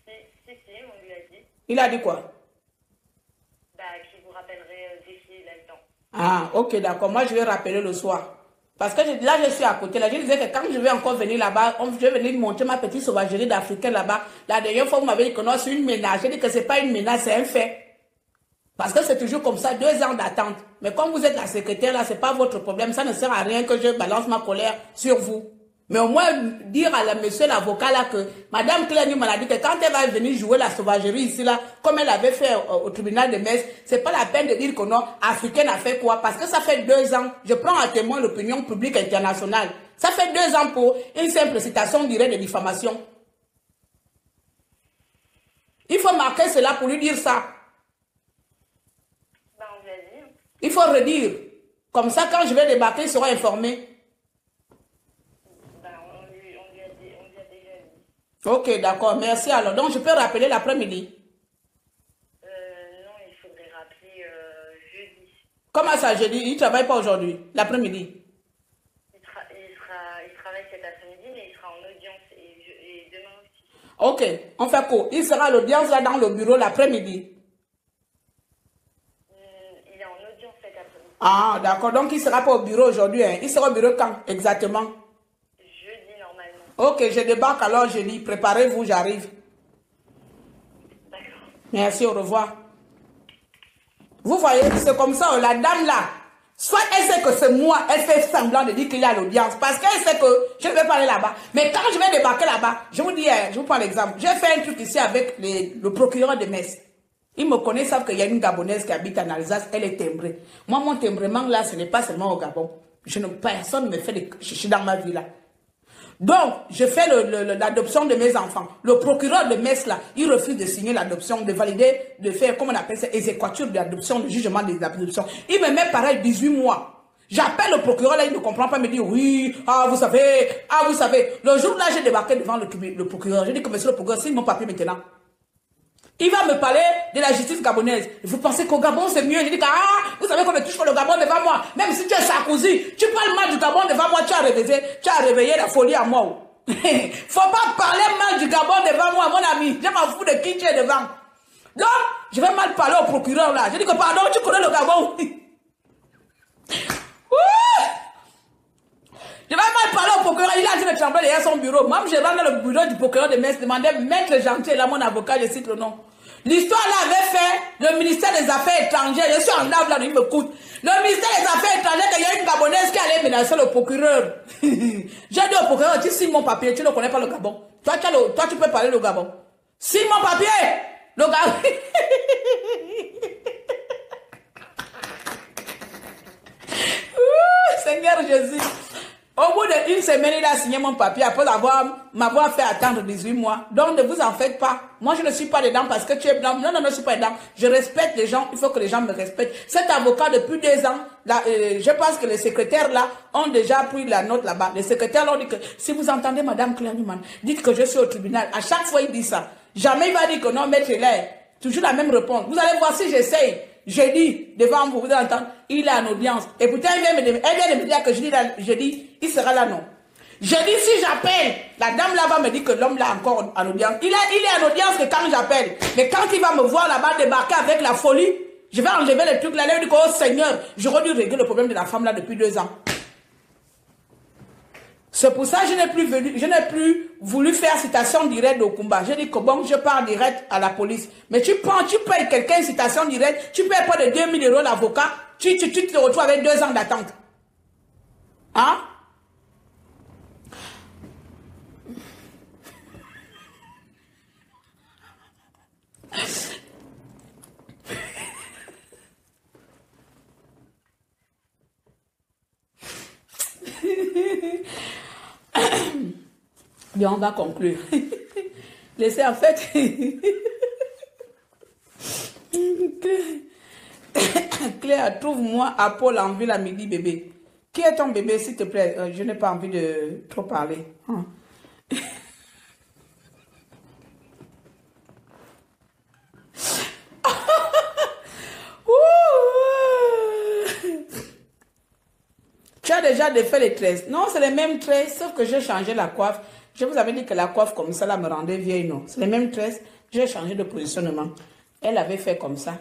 Si, on lui a dit. Il a dit quoi? Qu'il vous rappellerait dès qu'il a le temps. Ah, ok, d'accord. Moi, je vais rappeler le soir. Parce que là, je suis à côté. Là, je disais que quand je vais encore venir là-bas, je vais venir montrer ma petite sauvagerie d'Africain là-bas. La dernière fois, vous m'avez dit que non, c'est une menace. J'ai dit que ce n'est pas une menace, c'est un fait. Parce que c'est toujours comme ça, 2 ans d'attente. Mais comme vous êtes la secrétaire, là, ce n'est pas votre problème. Ça ne sert à rien que je balance ma colère sur vous. Mais au moins, dire à monsieur l'avocat là que Madame Claire Newman a dit que quand elle va venir jouer la sauvagerie ici là, comme elle avait fait au tribunal de Metz, c'est pas la peine de dire que non, Africaine a fait quoi? Parce que ça fait 2 ans, je prends à témoin l'opinion publique internationale. Ça fait 2 ans pour une simple citation directe de diffamation. Il faut marquer cela pour lui dire ça. faut redire. Comme ça, quand je vais débarquer, ils seront informés. Ben, on lui a déjà dit. Ok, d'accord, merci alors. Donc, je peux rappeler l'après-midi. Non, il faudrait rappeler jeudi. Comment ça, jeudi? Il ne travaille pas aujourd'hui, l'après-midi. Il travaille cet après-midi, mais il sera en audience et demain aussi. Ok, on fait quoi? Il sera à l'audience là dans le bureau l'après-midi. Il est en audience cet après-midi. Ah, d'accord. Donc, il ne sera pas au bureau aujourd'hui. Hein. Il sera au bureau quand exactement? Jeudi, normalement. Ok, je débarque alors jeudi. Préparez-vous, j'arrive. D'accord. Merci, au revoir. Vous voyez, c'est comme ça, la dame là, soit elle sait que c'est moi, elle fait semblant de dire qu'il est à l'audience, parce qu'elle sait que je ne vais pas aller là-bas. Mais quand je vais débarquer là-bas, je vous dis, je vous prends l'exemple. J'ai fait un truc ici avec le procureur de Metz. Ils me connaissent, savent qu'il y a une Gabonaise qui habite en Alsace, elle est timbrée. Moi, mon timbrement là, ce n'est pas seulement au Gabon. Personne ne me fait des chichis dans ma vie là. Donc, je fais l'adoption de mes enfants. Le procureur de Metz, là, il refuse de signer l'adoption, de valider, de faire, comment on appelle ça, exéquature de l'adoption, le jugement des adoptions. Il me met pareil 18 mois. J'appelle le procureur, là, il ne comprend pas, il me dit, oui, vous savez. Le jour là, j'ai débarqué devant le procureur. J'ai dit que monsieur le procureur, signe mon papier maintenant. Il va me parler de la justice gabonaise. Vous pensez qu'au Gabon, c'est mieux? Je dis que, vous savez qu'on ne touche pas le Gabon devant moi. Même si tu es Sarkozy, tu parles mal du Gabon devant moi, tu as réveillé la folie à moi. Faut pas parler mal du Gabon devant moi, mon ami. Je m'en fous de qui tu es devant. Donc, je vais mal parler au procureur là. Je dis que, pardon, tu connais le Gabon. Je vais mal parler au procureur, il a dit de trembler derrière son bureau. Moi, je vais dans le bureau du procureur de Metz, demander, maître gentil, là, mon avocat, je cite le nom. L'histoire là avait fait le ministère des Affaires étrangères. Je suis en lave là, il me coûte. Le ministère des Affaires étrangères, qu'il y a une Gabonaise qui allait menacer le procureur. J'ai dit au procureur, tu signes mon papier, tu ne connais pas le Gabon. Toi, tu peux parler le Gabon. Signe mon papier. Le Gabon. Seigneur Jésus. Au bout d'une semaine, il a signé mon papier après m'avoir fait attendre 18 mois. Donc, ne vous en faites pas. Moi, je ne suis pas dedans parce que tu es blanc. Non, je ne suis pas dedans. Je respecte les gens. Il faut que les gens me respectent. Cet avocat, depuis 2 ans, là, je pense que les secrétaires là ont déjà pris la note là-bas. Les secrétaires ont dit que si vous entendez Madame Claire Newman, dites que je suis au tribunal. À chaque fois, il dit ça. Jamais il va dire que non, maître Hilaire. Toujours la même réponse. Vous allez voir si j'essaye. J'ai dit devant vous, vous allez entendre, il est en audience. Et pourtant, elle vient de me dire que je dis, il sera là, non. Je dis, si j'appelle, la dame là va me dire que l'homme là encore en audience. Il est en audience que quand j'appelle. Mais quand il va me voir là-bas débarquer avec la folie, je vais enlever le truc là. Là, il dit, oh Seigneur, j'aurais dû régler le problème de la femme là depuis 2 ans. C'est pour ça que je n'ai plus voulu faire citation directe au combat. J'ai dit que bon, je pars direct à la police. Mais tu payes quelqu'un une citation directe, tu payes pas de 2000 € l'avocat, tu te retrouves avec 2 ans d'attente. Hein? Bien, on va conclure. Laissez en fait. Claire, trouve-moi à Paul en ville à midi, bébé. Qui est ton bébé, s'il te plaît? Je n'ai pas envie de trop parler. Tu as déjà défait les tresses. Non, c'est les mêmes tresses, sauf que j'ai changé la coiffe. Je vous avais dit que la coiffe comme ça là me rendait vieille, non. C'est les mêmes tresses. J'ai changé de positionnement. Elle avait fait comme ça.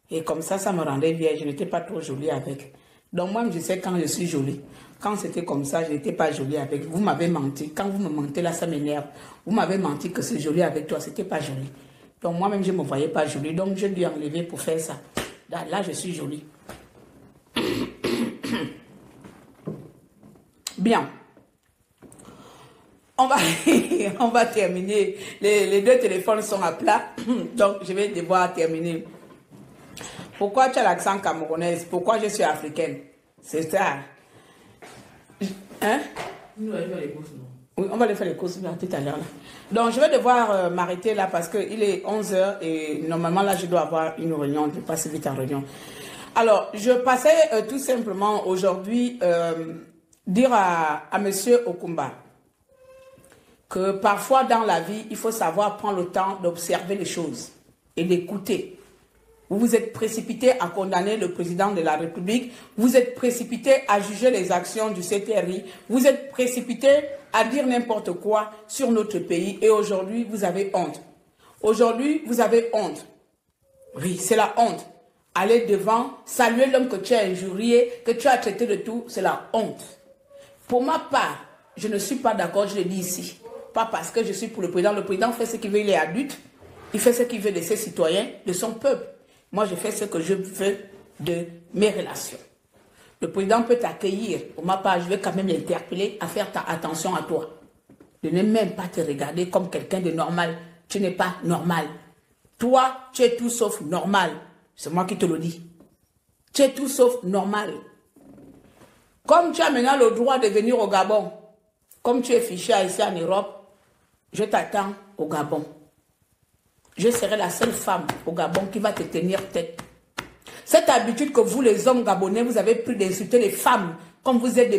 Et comme ça, ça me rendait vieille. Je n'étais pas trop jolie avec. Donc moi, je sais quand je suis jolie. Quand c'était comme ça, je n'étais pas jolie avec. Vous m'avez menti. Quand vous me mentez là, ça m'énerve. Vous m'avez menti que c'est joli avec toi. C'était pas joli. Donc moi-même, je ne me voyais pas jolie. Donc je lui ai enlevé pour faire ça. Là, je suis jolie. Bien. On va terminer. Les 2 téléphones sont à plat. Donc, je vais devoir terminer. Pourquoi tu as l'accent camerounaise? Pourquoi je suis africaine? C'est ça. Hein? Oui, on va aller faire les courses là, tout à l'heure. Donc, je vais devoir m'arrêter là parce qu'il est 11 h et normalement, là, je dois avoir une réunion. Je passe vite en réunion. Alors, je passais tout simplement aujourd'hui dire à M. Okumba que parfois dans la vie, il faut savoir prendre le temps d'observer les choses et d'écouter. Vous vous êtes précipité à condamner le président de la République, vous êtes précipité à juger les actions du CTRI, vous êtes précipité à dire n'importe quoi sur notre pays et aujourd'hui, vous avez honte. Aujourd'hui, vous avez honte. Oui, c'est la honte. Aller devant, saluer l'homme que tu as injurié, que tu as traité de tout, c'est la honte. Pour ma part, je ne suis pas d'accord, je le dis ici. Pas parce que je suis pour le président. Le président fait ce qu'il veut, il est adulte. Il fait ce qu'il veut de ses citoyens, de son peuple. Moi, je fais ce que je veux de mes relations. Le président peut t'accueillir. Pour ma part, je vais quand même l'interpeller à faire attention à toi. De ne même pas te regarder comme quelqu'un de normal. Tu n'es pas normal. Toi, tu es tout sauf normal. C'est moi qui te le dis. Tu es tout sauf normal. Comme tu as maintenant le droit de venir au Gabon, comme tu es fiché ici en Europe, je t'attends au Gabon. Je serai la seule femme au Gabon qui va te tenir tête. Cette habitude que vous, les hommes gabonais, vous avez pris d'insulter les femmes, comme vous êtes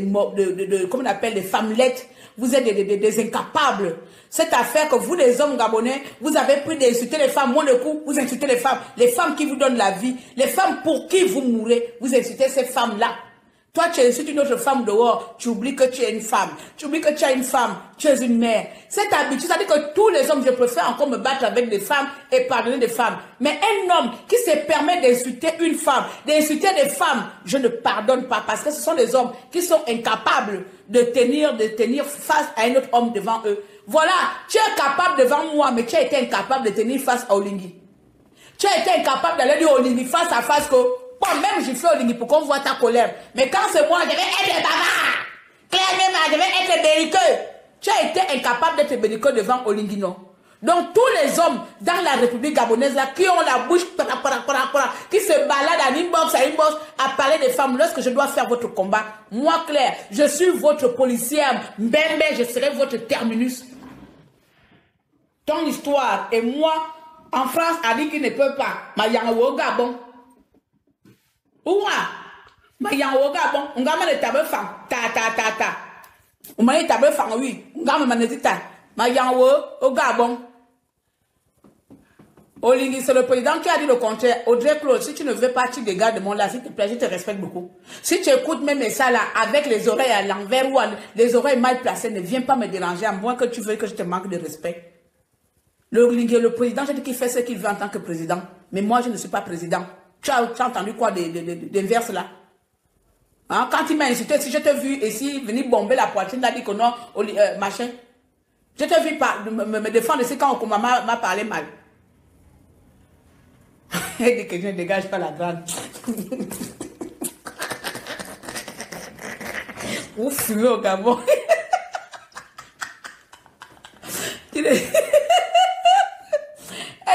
comme on appelle des femmelettes, vous êtes des incapables. Cette affaire que vous, les hommes gabonais, vous avez pris d'insulter les femmes, moi le coup, vous insultez les femmes qui vous donnent la vie, les femmes pour qui vous mourrez, vous insultez ces femmes-là. Toi, tu insultes une autre femme dehors, tu oublies que tu es une femme. Tu oublies que tu es une femme, tu es une mère. Cette habitude, ça veut dire que tous les hommes, je préfère encore me battre avec des femmes et pardonner des femmes. Mais un homme qui se permet d'insulter une femme, d'insulter des femmes, je ne pardonne pas parce que ce sont des hommes qui sont incapables de tenir face à un autre homme devant eux. Voilà, tu es capable devant moi, mais tu as été incapable de tenir face à Olingi. Tu as été incapable d'aller dire Olingi face à face que... Bon, même je fais Olingi pour qu'on voit ta colère. Mais quand c'est moi, je vais être bavard. Clairement, je vais être belliqueux. Tu as été incapable d'être belliqueux devant Olingi, non? Donc, tous les hommes dans la République gabonaise, là, qui ont la bouche, qui se baladent en inbox à inbox, à parler des femmes, lorsque je dois faire votre combat, moi, Claire, je suis votre policière, Mbembe, je serai votre terminus. Ton histoire et moi, en France, a dit qu'il ne peut pas. Ma yango Gabon. Ouah, ma yango Gabon, on gagne le tableau fang, ta. On m'a dit tableau fang, oui, on gagne manetita. Ma yango au Gabon. Olingi, c'est le président qui a dit le contraire. Audrey Claude, si tu ne veux pas, tu dégages de mon là, s'il te plaît, je te respecte beaucoup. Si tu écoutes mes messages là, avec les oreilles à l'envers ou les oreilles mal placées, ne viens pas me déranger, à moins que tu veuilles que je te manque de respect. Le président, je dis qu'il fait ce qu'il veut en tant que président. Mais moi, je ne suis pas président. Tu as entendu quoi d'inverse là? Hein? Quand il m'a insulté, si je t'ai vu ici venir bomber la poitrine, il a dit que non, machin. Je t'ai vu me défendre ici quand on m'a parlé mal. Il dit que je ne dégage pas la grande. Vous fumez au Gabon. Elle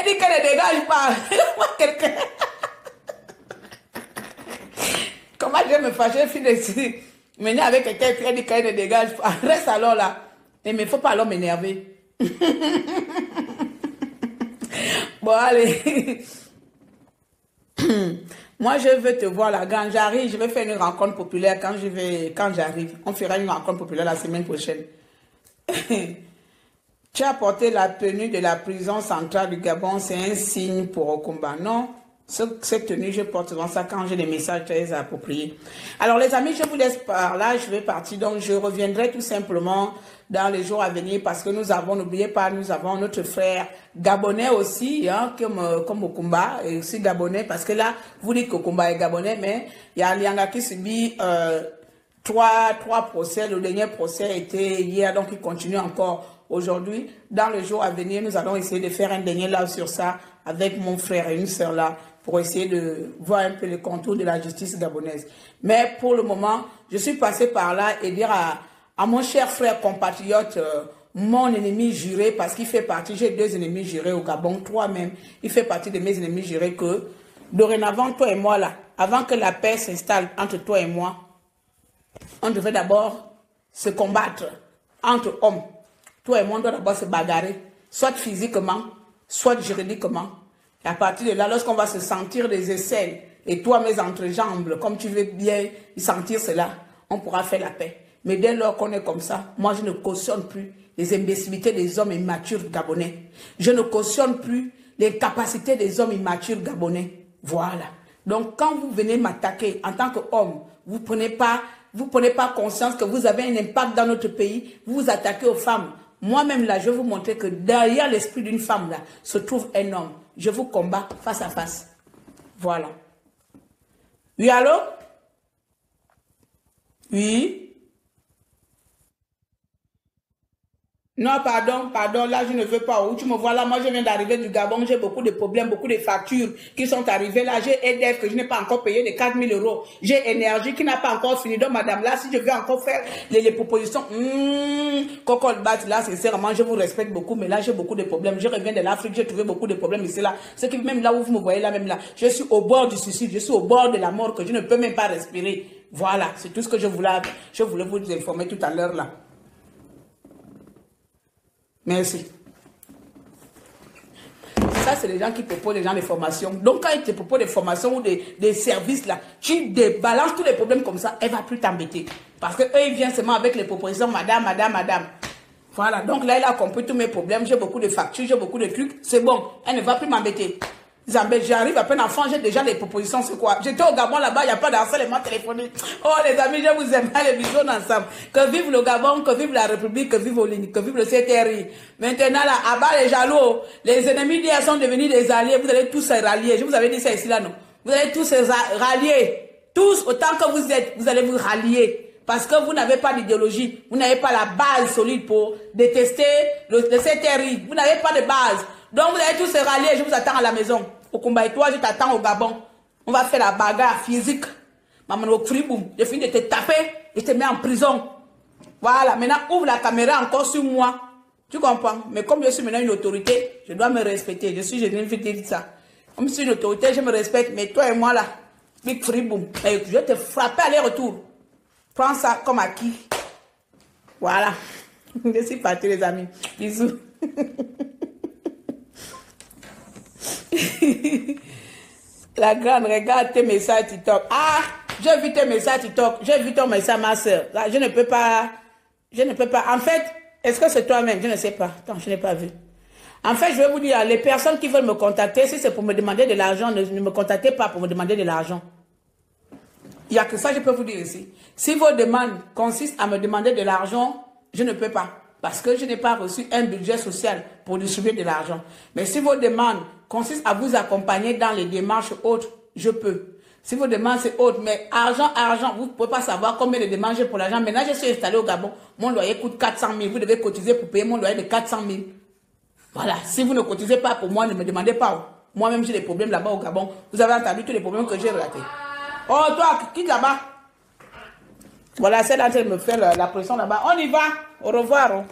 dit qu'elle ne dégage pas. Quelqu'un. Comment je vais me fâcher, fille ici, mener avec quelqu'un qui dit qu'elle ne dégage pas. Reste alors là. Mais il ne faut pas alors m'énerver. Bon, allez. Moi, je veux te voir là. Quand j'arrive, je vais faire une rencontre populaire quand j'arrive. On fera une rencontre populaire la semaine prochaine. Tu as porté la tenue de la prison centrale du Gabon, c'est un signe pour Okumba. Non, cette tenue, je porte souvent ça quand j'ai des messages très appropriés. Alors les amis, je vous laisse par là, je vais partir. Donc je reviendrai tout simplement dans les jours à venir parce que nous avons, n'oubliez pas, nous avons notre frère gabonais aussi, hein, comme Okumba, et aussi gabonais, parce que là, vous dites qu'Okumba est gabonais, mais il y a Lianga qui subit trois procès. Le dernier procès était hier, donc il continue encore aujourd'hui. Dans les jours à venir, nous allons essayer de faire un dernier live sur ça avec mon frère et une sœur là, pour essayer de voir un peu les contours de la justice gabonaise. Mais pour le moment, je suis passé par là et dire à mon cher frère compatriote, mon ennemi juré, parce qu'il fait partie, j'ai 2 ennemis jurés au Gabon, 3 même, il fait partie de mes ennemis jurés que, dorénavant, toi et moi là, avant que la paix s'installe entre toi et moi, on devrait d'abord se combattre entre hommes. Toi et moi, on doit d'abord se bagarrer, soit physiquement, soit juridiquement. Et à partir de là, lorsqu'on va se sentir des aisselles et toi mes entrejambes, comme tu veux bien sentir cela, on pourra faire la paix. Mais dès lors qu'on est comme ça, moi je ne cautionne plus les imbécilités des hommes immatures gabonais. Je ne cautionne plus les capacités des hommes immatures gabonais. Voilà. Donc quand vous venez m'attaquer en tant qu'homme, vous prenez pas conscience que vous avez un impact dans notre pays, vous vous attaquez aux femmes. Moi-même là, je vais vous montrer que derrière l'esprit d'une femme là, se trouve un homme. Je vous combats face à face. Voilà. Oui, allô? Oui? Non, pardon, là je ne veux pas. Où tu me vois là, moi je viens d'arriver du Gabon, j'ai beaucoup de problèmes, beaucoup de factures qui sont arrivées là. J'ai EDF que je n'ai pas encore payé de 4 000 €. J'ai Énergie qui n'a pas encore fini. Donc madame, là si je veux encore faire les propositions, Coco Bat, là sincèrement je vous respecte beaucoup, mais là j'ai beaucoup de problèmes. Je reviens de l'Afrique, j'ai trouvé beaucoup de problèmes ici là. Ce qui même là où vous me voyez là, même là, je suis au bord du suicide, je suis au bord de la mort que je ne peux même pas respirer. Voilà, c'est tout ce que je voulais vous informer tout à l'heure là. Merci. Ça, c'est les gens qui proposent des gens des formations. Donc, quand ils te proposent des formations ou des services, là, tu débalances tous les problèmes comme ça, elle ne va plus t'embêter. Parce qu'eux, ils viennent seulement avec les propositions, madame. Voilà, donc là, elle a compris tous mes problèmes. J'ai beaucoup de factures, j'ai beaucoup de trucs. C'est bon, elle ne va plus m'embêter. J'arrive à peine enfant, j'ai déjà les propositions, c'est quoi? J'étais au Gabon là-bas, il n'y a pas d'harcèlement téléphonique. Oh les amis, je vous aime, les bisous ensemble. Que vive le Gabon, que vive la République, que vive Oligny, que vive le CTRI. Maintenant là, à bas les jaloux, les ennemis d'hier sont devenus des alliés, vous allez tous se rallier. Je vous avais dit ça ici là, non? Vous allez tous se rallier. Tous, autant que vous êtes, vous allez vous rallier. Parce que vous n'avez pas d'idéologie, vous n'avez pas la base solide pour détester le CTRI. Vous n'avez pas de base. Donc vous allez tous se rallier, je vous attends à la maison. Au combat et toi, je t'attends au Gabon. On va faire la bagarre physique. Maman, au friboum, je finis de te taper et je te mets en prison. Voilà, maintenant ouvre la caméra encore sur moi. Tu comprends? Mais comme je suis maintenant une autorité, je dois me respecter. Je viens de dire ça. Comme je suis une autorité, je me respecte. Mais toi et moi là, big friboum, je vais te frapper aller-retour. Prends ça comme acquis. Voilà. Je suis parti les amis. Bisous. La grande, regarde tes messages TikTok. Ah, j'ai vu tes messages TikTok. J'ai vu ton message, ma soeur. Là, je ne peux pas. En fait, est-ce que c'est toi-même? Je ne sais pas. Attends, je n'ai pas vu. En fait, je vais vous dire, les personnes qui veulent me contacter, si c'est pour me demander de l'argent, ne me contactez pas pour me demander de l'argent. Il n'y a que ça, je peux vous dire ici. Si vos demandes consistent à me demander de l'argent, je ne peux pas. Parce que je n'ai pas reçu un budget social pour distribuer de l'argent. Mais si vos demandes consistent à vous accompagner dans les démarches autres, je peux. Si vos demandes c'est autre, mais argent, vous ne pouvez pas savoir combien de demandes j'ai pour l'argent. Maintenant, je suis installé au Gabon. Mon loyer coûte 400 000. Vous devez cotiser pour payer mon loyer de 400 000. Voilà. Si vous ne cotisez pas pour moi, ne me demandez pas. Moi-même, j'ai des problèmes là-bas au Gabon. Vous avez entendu tous les problèmes que j'ai relatés. Oh, toi, quitte là-bas. Voilà, c'est là en train de me faire la pression là-bas. On y va. Au revoir.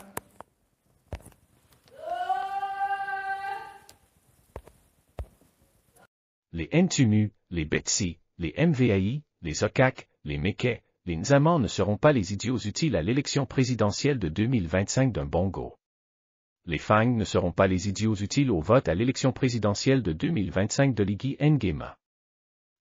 Les Ntumu, les Betsy, les MVAI, les Okak, les Meke, les Nzaman ne seront pas les idiots utiles à l'élection présidentielle de 2025 d'un Bongo. Les Fang ne seront pas les idiots utiles au vote à l'élection présidentielle de 2025 de Ligi Nguema.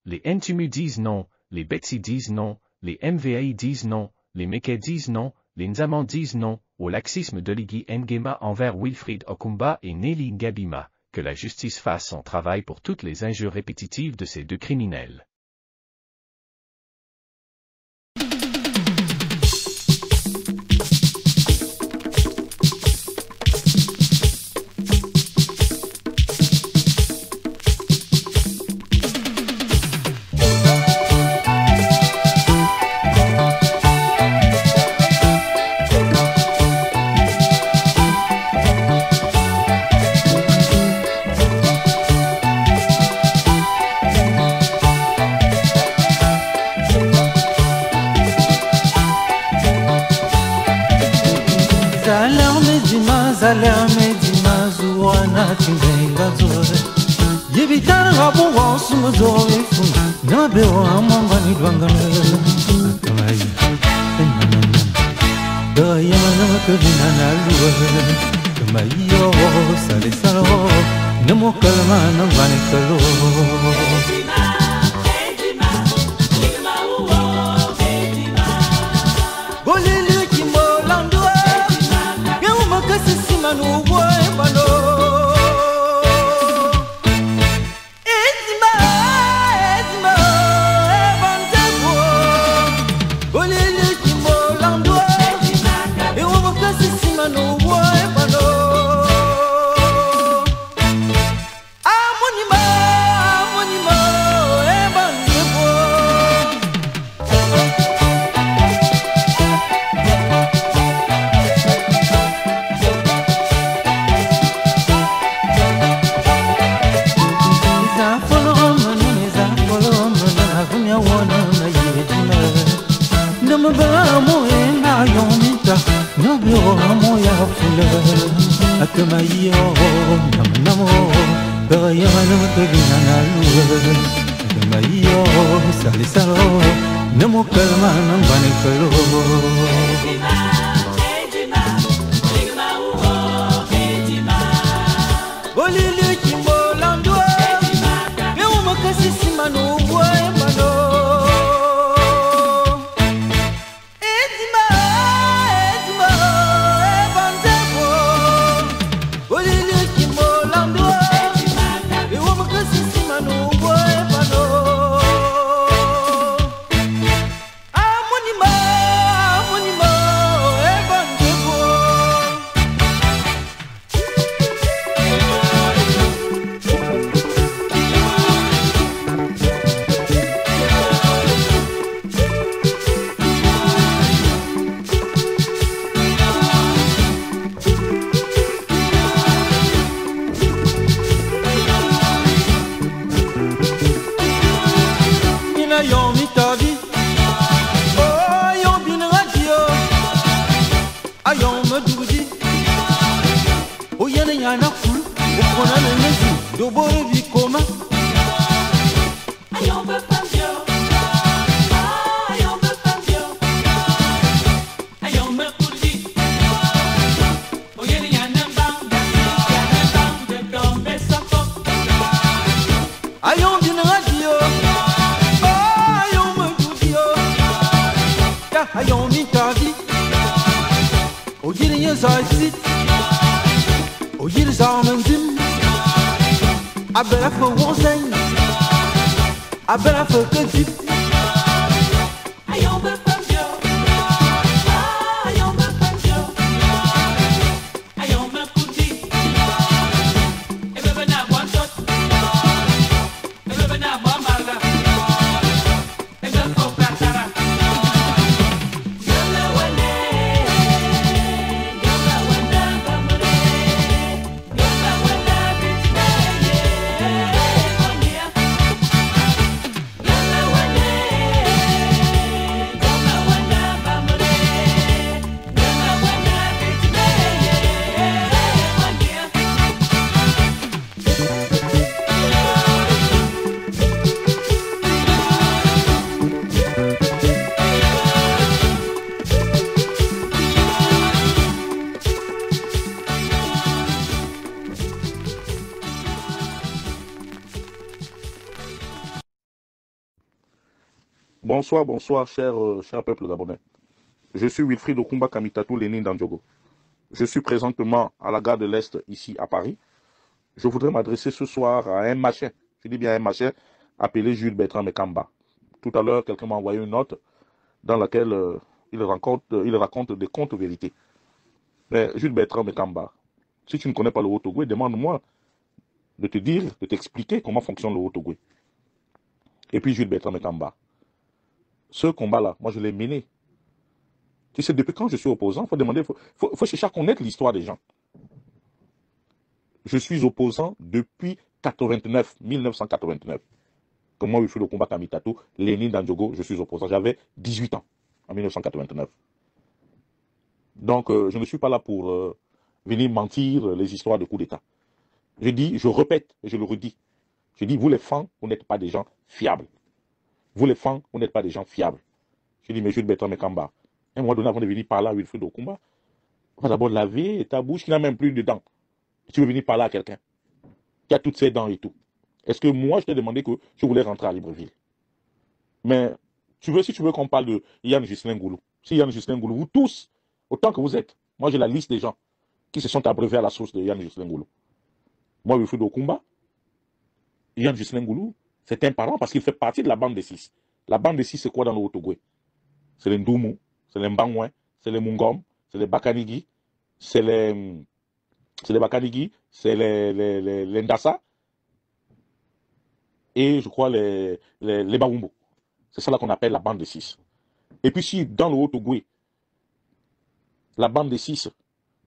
Les Ntumu disent non, les Betsy disent non, les MVAI disent non, les Meke disent non, les Nzaman disent non, au laxisme de Ligi Nguema envers Wilfried Okumba et Nelly Ngabima, que la justice fasse son travail pour toutes les injures répétitives de ces deux criminels. Namabamo na yomita Nabyo ya fule Atamayo Namanamo Bayana Tagina Nalu Atamayo Salisalo Namo Kalma Nambane Kalo Bolili Kimbo Lando Yuma Kasi Mano Mano Bonsoir, cher peuple gabonais. Je suis Wilfried Okumba Kamitatou Lénine Dandjogo. Je suis présentement à la gare de l'Est, ici à Paris. Je voudrais m'adresser ce soir à un machin, je dis bien un machin, appelé Jules Bertrand Mekamba. Tout à l'heure, quelqu'un m'a envoyé une note dans laquelle il raconte des contes vérités. Mais Jules Bertrand Mekamba, si tu ne connais pas le Haut-Ogooué, demande-moi de te dire, de t'expliquer comment fonctionne le Haut-Ogooué. Et puis Jules Bertrand Mekamba. Ce combat-là, moi je l'ai mené. Tu sais, depuis quand je suis opposant, il faut demander, faut chercher à connaître l'histoire des gens. Je suis opposant depuis 1989. Comme moi, je fais le combat Kamitatou, Lénine Dandjogo, je suis opposant. J'avais 18 ans en 1989. Donc, je ne suis pas là pour venir mentir les histoires de coup d'État. Je dis, je répète et je le redis. Je dis, vous les fans, vous n'êtes pas des gens fiables. Vous les fans, vous n'êtes pas des gens fiables. Je dis, mais Jules Bertrand Mekamba, à un moment donné, avant de venir parler à Wilfried Okumba, on va d'abord laver ta bouche qui n'a même plus de dents. Tu veux venir parler à quelqu'un qui a toutes ses dents et tout. Est-ce que moi, je t'ai demandé que je voulais rentrer à Libreville? Mais si tu veux qu'on parle de Yann Ghislain Goulou, si Yann Ghislain Goulou, vous tous, autant que vous êtes, moi j'ai la liste des gens qui se sont abreuvés à la source de Yann Ghislain Goulou. Moi, Wilfried Okumba, Yann Ghislain Goulou, c'est un parent parce qu'il fait partie de la bande des 6. La bande des 6, c'est quoi dans le Haut-Ogooué? C'est les Ndoumou, c'est les Mbangouin, c'est les Mungom, c'est les Bakanigi, c'est les Bakanigi, c'est les Ndassa, et je crois les Baoumbo. C'est ça là qu'on appelle la bande des 6. Et puis si dans le Haut-Ogooué, la bande des 6,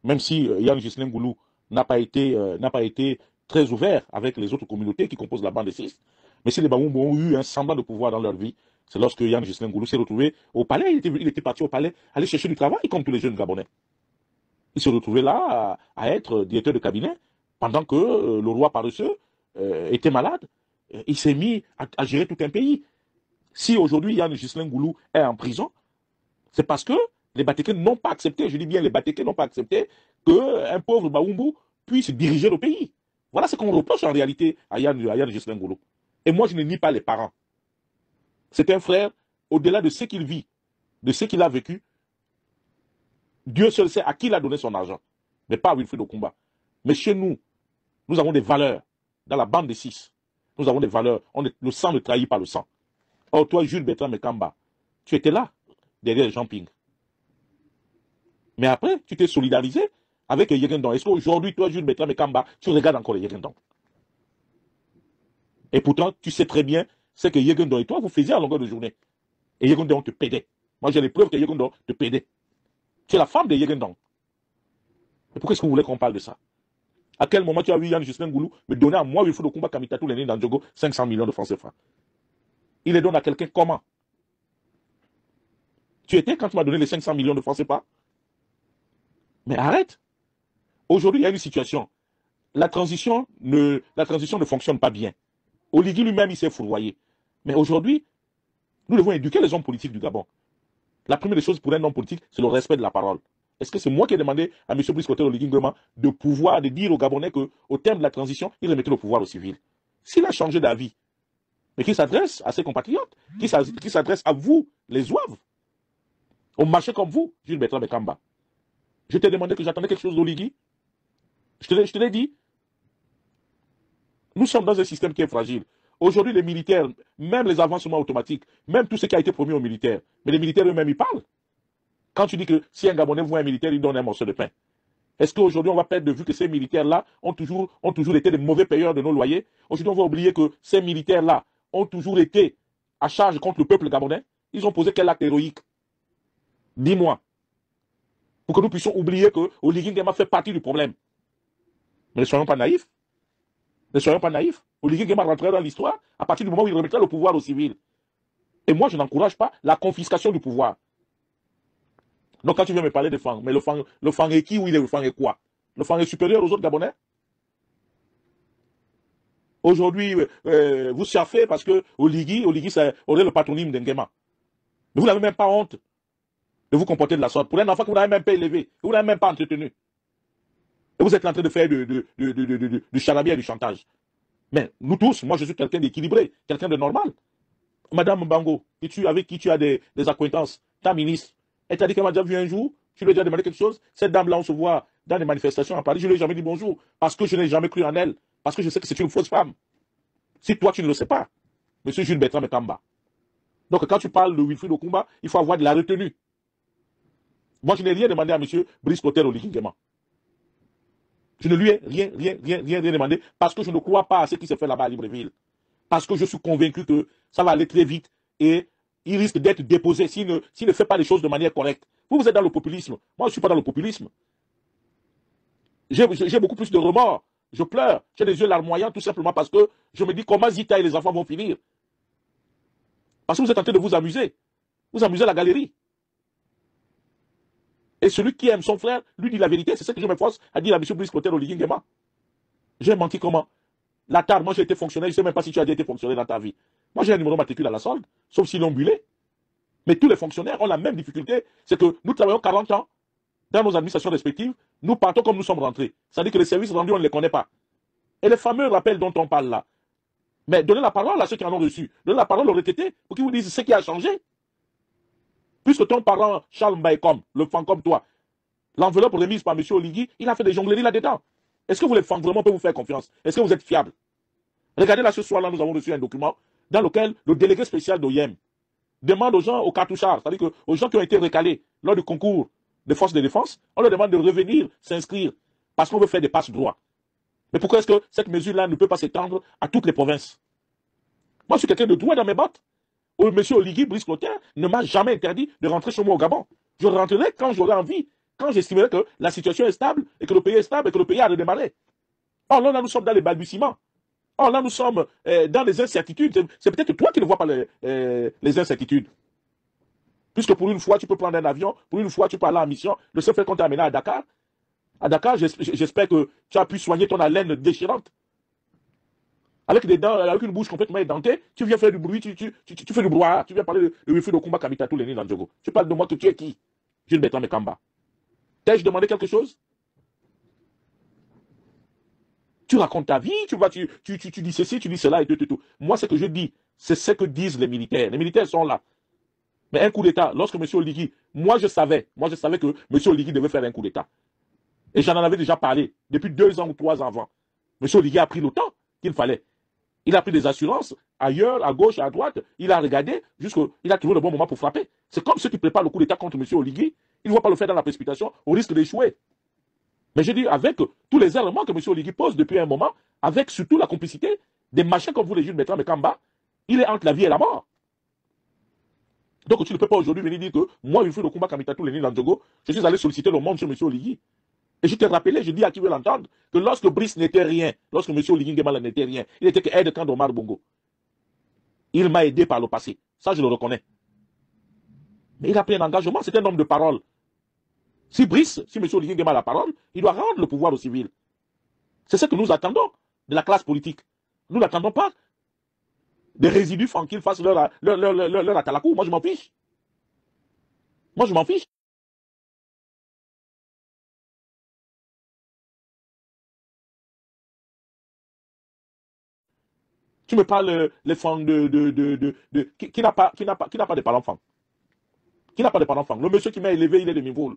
même si Yann Ghislain Goulou n'a pas été très ouvert avec les autres communautés qui composent la bande des 6, mais si les Baoumbo ont eu un semblant de pouvoir dans leur vie, C'est lorsque Yann Ghislain Goulou s'est retrouvé au palais, il était parti au palais, aller chercher du travail comme tous les jeunes Gabonais. Il se retrouvait là à être directeur de cabinet pendant que le roi paresseux était malade. Il s'est mis à gérer tout un pays. Si aujourd'hui Yann Ghislain Goulou est en prison, c'est parce que les Batékés n'ont pas accepté, je dis bien les Batékés n'ont pas accepté qu'un pauvre Baoumou puisse diriger le pays. Voilà ce qu'on reproche en réalité à Yann Ghislain Goulou. Et moi je ne nie pas les parents. C'est un frère, au-delà de ce qu'il vit, de ce qu'il a vécu, Dieu seul sait à qui il a donné son argent, mais pas à Wilfried Okumba. Mais chez nous, nous avons des valeurs. Dans la bande des 6, nous avons des valeurs. Le sang ne trahit pas le sang. Or, toi, Jules Bertrand Mekamba, tu étais là, derrière Jean Ping. Mais après, tu t'es solidarisé avec les Yegendon. Est-ce qu'aujourd'hui, toi, Jules Bertrand Mekamba, tu regardes encore les Yegendon? Et pourtant, tu sais très bien ce que Yegendon et toi, vous faisiez à longueur de journée. Et Yegendon te pédait. Moi, j'ai les preuves que Yegendon te pédait. Tu es la femme de Yegendon. Et pourquoi est-ce que vous voulez qu'on parle de ça? À quel moment tu as vu Yann Ghislain Goulou me donner à moi, Wilfried Okumba Kamitatou, Lénine Dandjogo, 500 millions de francs CFA? Il les donne à quelqu'un comment? Tu étais quand tu m'as donné les 500 millions de francs CFA? Mais arrête. Aujourd'hui, il y a une situation. La transition ne fonctionne pas bien. Oligui lui-même, il s'est fourvoyé. Mais aujourd'hui, nous devons éduquer les hommes politiques du Gabon. La première des choses pour un homme politique, c'est le respect de la parole. Est-ce que c'est moi qui ai demandé à M. Brice Clotaire Oligui Nguema de pouvoir, de dire aux Gabonais qu'au terme de la transition, il remettait le pouvoir aux civils? S'il a changé d'avis, mais qu'il s'adresse à ses compatriotes, qu'il s'adresse à vous, les Zouaves, au marché comme vous, Jules Bertrand Mekamba. Je t'ai demandé que j'attendais quelque chose d'Oligui. Je te l'ai dit. Nous sommes dans un système qui est fragile. Aujourd'hui, les militaires, même les avancements automatiques, même tout ce qui a été promis aux militaires, mais les militaires eux-mêmes, ils parlent. Quand tu dis que si un Gabonais voit un militaire, il donne un morceau de pain. Est-ce qu'aujourd'hui, on va perdre de vue que ces militaires-là ont toujours été des mauvais payeurs de nos loyers? Aujourd'hui, on va oublier que ces militaires-là ont toujours été à charge contre le peuple gabonais. Ils ont posé quel acte héroïque? Dis-moi. Pour que nous puissions oublier que Oligui Nguema fait partie du problème. Mais ne soyons pas naïfs. Ne soyons pas naïfs. Oligui Nguema rentrerait dans l'histoire à partir du moment où il remettrait le pouvoir aux civils. Et moi, je n'encourage pas la confiscation du pouvoir. Donc quand tu viens me parler de Fang, mais le Fang est qui ou le Fang est quoi? Le Fang est supérieur aux autres Gabonais? Aujourd'hui, vous surfez parce que Oligui aurait le patronyme d'Nguema. Mais vous n'avez même pas honte de vous comporter de la sorte. Pour un enfant que vous n'avez même pas élevé, que vous n'avez même pas entretenu. Et vous êtes en train de faire du charabia et du chantage. Mais nous tous, moi je suis quelqu'un d'équilibré, quelqu'un de normal. Madame Mbango, avec qui tu as des acquaintances, ta ministre, elle t'a dit qu'elle m'a déjà vu un jour, tu lui as déjà demandé quelque chose. Cette dame-là, on se voit dans des manifestations à Paris, je ne lui ai jamais dit bonjour, parce que je n'ai jamais cru en elle, parce que je sais que c'est une fausse femme. Si toi, tu ne le sais pas, monsieur Jules Bertrand Mekamba. Donc, quand tu parles de Wilfried Okumba, il faut avoir de la retenue. Moi, je n'ai rien demandé à monsieur Brice Clotaire Oligui Nguema. Je ne lui ai rien demandé, parce que je ne crois pas à ce qui se fait là-bas à Libreville. Parce que je suis convaincu que ça va aller très vite et il risque d'être déposé s'il ne fait pas les choses de manière correcte. Vous êtes dans le populisme. Moi, je ne suis pas dans le populisme. J'ai beaucoup plus de remords. Je pleure. J'ai des yeux larmoyants tout simplement parce que je me dis comment Zita et les enfants vont finir. Parce que vous êtes en train de vous amuser. Vous amusez à la galerie. Et celui qui aime son frère, lui dit la vérité. C'est ce que je m'efforce à dire à M. Brice Clotaire Oligui Nguema. J'ai menti comment? La tare, moi j'ai été fonctionnaire, je ne sais même pas si tu as été fonctionnaire dans ta vie. Moi j'ai un numéro matricule à la solde, sauf s'ils l'ont bulé. Mais tous les fonctionnaires ont la même difficulté, c'est que nous travaillons 40 ans dans nos administrations respectives, nous partons comme nous sommes rentrés. C'est-à-dire que les services rendus, on ne les connaît pas. Et les fameux rappels dont on parle là. Mais donnez la parole à ceux qui en ont reçu. Donnez la parole aux retraités pour qu'ils vous disent ce qui a changé. Puisque ton parent, Charles Mbaïkom, le fan comme toi, l'enveloppe remise par M. Oligui, il a fait des jongleries là-dedans. Est-ce que vous les fans vraiment peut vous faire confiance? Est-ce que vous êtes fiable? Regardez là, ce soir-là, nous avons reçu un document dans lequel le délégué spécial d'OIM demande aux gens, aux cartouchards, c'est-à-dire aux gens qui ont été recalés lors du concours des forces de défense, on leur demande de revenir s'inscrire parce qu'on veut faire des passes droits. Mais pourquoi est-ce que cette mesure-là ne peut pas s'étendre à toutes les provinces? Moi, je suis quelqu'un de droit dans mes bottes. M. Oligui Brice Clotaire ne m'a jamais interdit de rentrer chez moi au Gabon. Je rentrerai quand j'aurai envie, quand j'estimerai que la situation est stable et que le pays est stable et que le pays a redémarré. Or là, nous sommes dans les balbutiements. Or là, nous sommes dans les incertitudes. C'est peut-être toi qui ne vois pas les incertitudes. Puisque pour une fois, tu peux prendre un avion, pour une fois, tu peux aller en mission. Le seul fait qu'on t'a amené à Dakar, j'espère que tu as pu soigner ton haleine déchirante. Avec des dents, avec une bouche complètement édentée, tu viens faire du bruit, tu fais du brouhaha, tu viens parler de Wilfried Okumba Kamitatou Lenini Ndjogo. Tu parles de moi que tu es qui? Jules Bertrand Mekamba. T'ai-je demandé quelque chose? Tu racontes ta vie, tu dis ceci, tu dis cela et tout. Moi, ce que je dis, c'est ce que disent les militaires. Les militaires sont là. Mais un coup d'État, lorsque M. Oligui, moi je savais que M. Oligui devait faire un coup d'État. Et j'en avais déjà parlé depuis 2 ans ou 3 ans avant. M. Oligui a pris le temps qu'il fallait. Il a pris des assurances ailleurs, à gauche, à droite. Il a regardé il a trouvé le bon moment pour frapper. C'est comme ceux qui préparent le coup d'État contre M. Oligui. Ils ne vont pas le faire dans la précipitation au risque d'échouer. Mais je dis avec tous les éléments que M. Oligui pose depuis un moment, avec surtout la complicité des machins comme vous, les Jules Bertrand Mekamba, il est entre la vie et la mort. Donc tu ne peux pas aujourd'hui venir dire que moi, Wilfried Okumba Kamitatou Lenini Ndjogo, je suis allé solliciter le monde sur M. Oligui. Et je t'ai rappelé, je dis à qui veut l'entendre, que lorsque Brice n'était rien, lorsque M. Oligui Nguema n'était rien, il était que aide-camp d'Omar Bongo. Il m'a aidé par le passé. Ça, je le reconnais. Mais il a pris un engagement, c'est un homme de parole. Si M. Oligui Nguema a la parole, il doit rendre le pouvoir aux civils. C'est ce que nous attendons de la classe politique. Nous n'attendons pas des résidus qu'ils fassent leur atalakou. Moi, je m'en fiche. Moi, je m'en fiche. Tu me parles les femmes qui n'a pas de parents-enfants. Qui n'a pas de parents-enfants. Le monsieur qui m'a élevé, il est de Mivoul.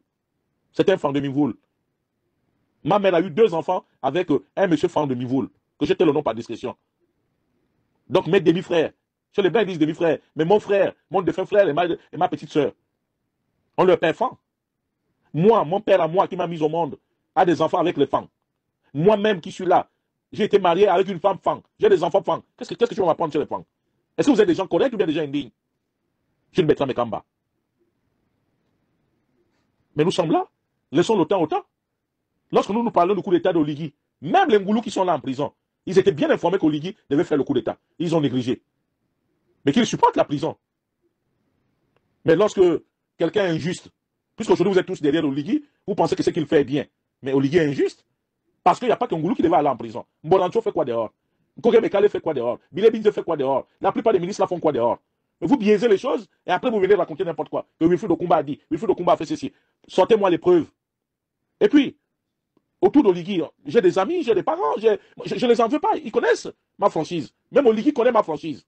C'est un fan de Mivoul. Ma mère a eu 2 enfants avec un monsieur fan de Mivoul, que j'étais le nom par discrétion. Donc mes demi-frères, chez les blancs ils disent demi-frères, mais mon frère, mon défunt frère et ma petite soeur, on leur père fan. Moi, mon père à moi qui m'a mis au monde, a des enfants avec les fans. Moi-même qui suis là, j'ai été marié avec une femme fan. J'ai des enfants fans. Qu'est-ce que tu vas m'apprendre chez les fans? Est-ce que vous êtes des gens corrects ou bien des gens indignes? Je ne mettrai mes Mekamba. Mais nous sommes là. Laissons le temps au temps. Lorsque nous parlons du coup d'État d'Oligui, même les Ngoulous qui sont là en prison, ils étaient bien informés qu'Oligui devait faire le coup d'État. Ils ont négligé. Mais qu'ils supportent la prison. Mais lorsque quelqu'un est injuste, puisqu'aujourd'hui vous êtes tous derrière Oligui, vous pensez que ce qu'il fait est bien. Mais Oligui est injuste. Parce qu'il n'y a pas qu'un Ngoulou qui devait aller en prison. Mborancho fait quoi dehors? Kogé Mekale fait quoi dehors? Bilé Binze fait quoi dehors? La plupart des ministres là font quoi dehors? Mais vous biaisez les choses et après vous venez raconter n'importe quoi. Que Wilfried Okumba a dit, Wilfried Okumba a fait ceci. Sortez-moi les preuves. Et puis, autour d'Oligui, j'ai des amis, j'ai des parents, je ne les en veux pas. Ils connaissent ma franchise. Même Oligui connaît ma franchise.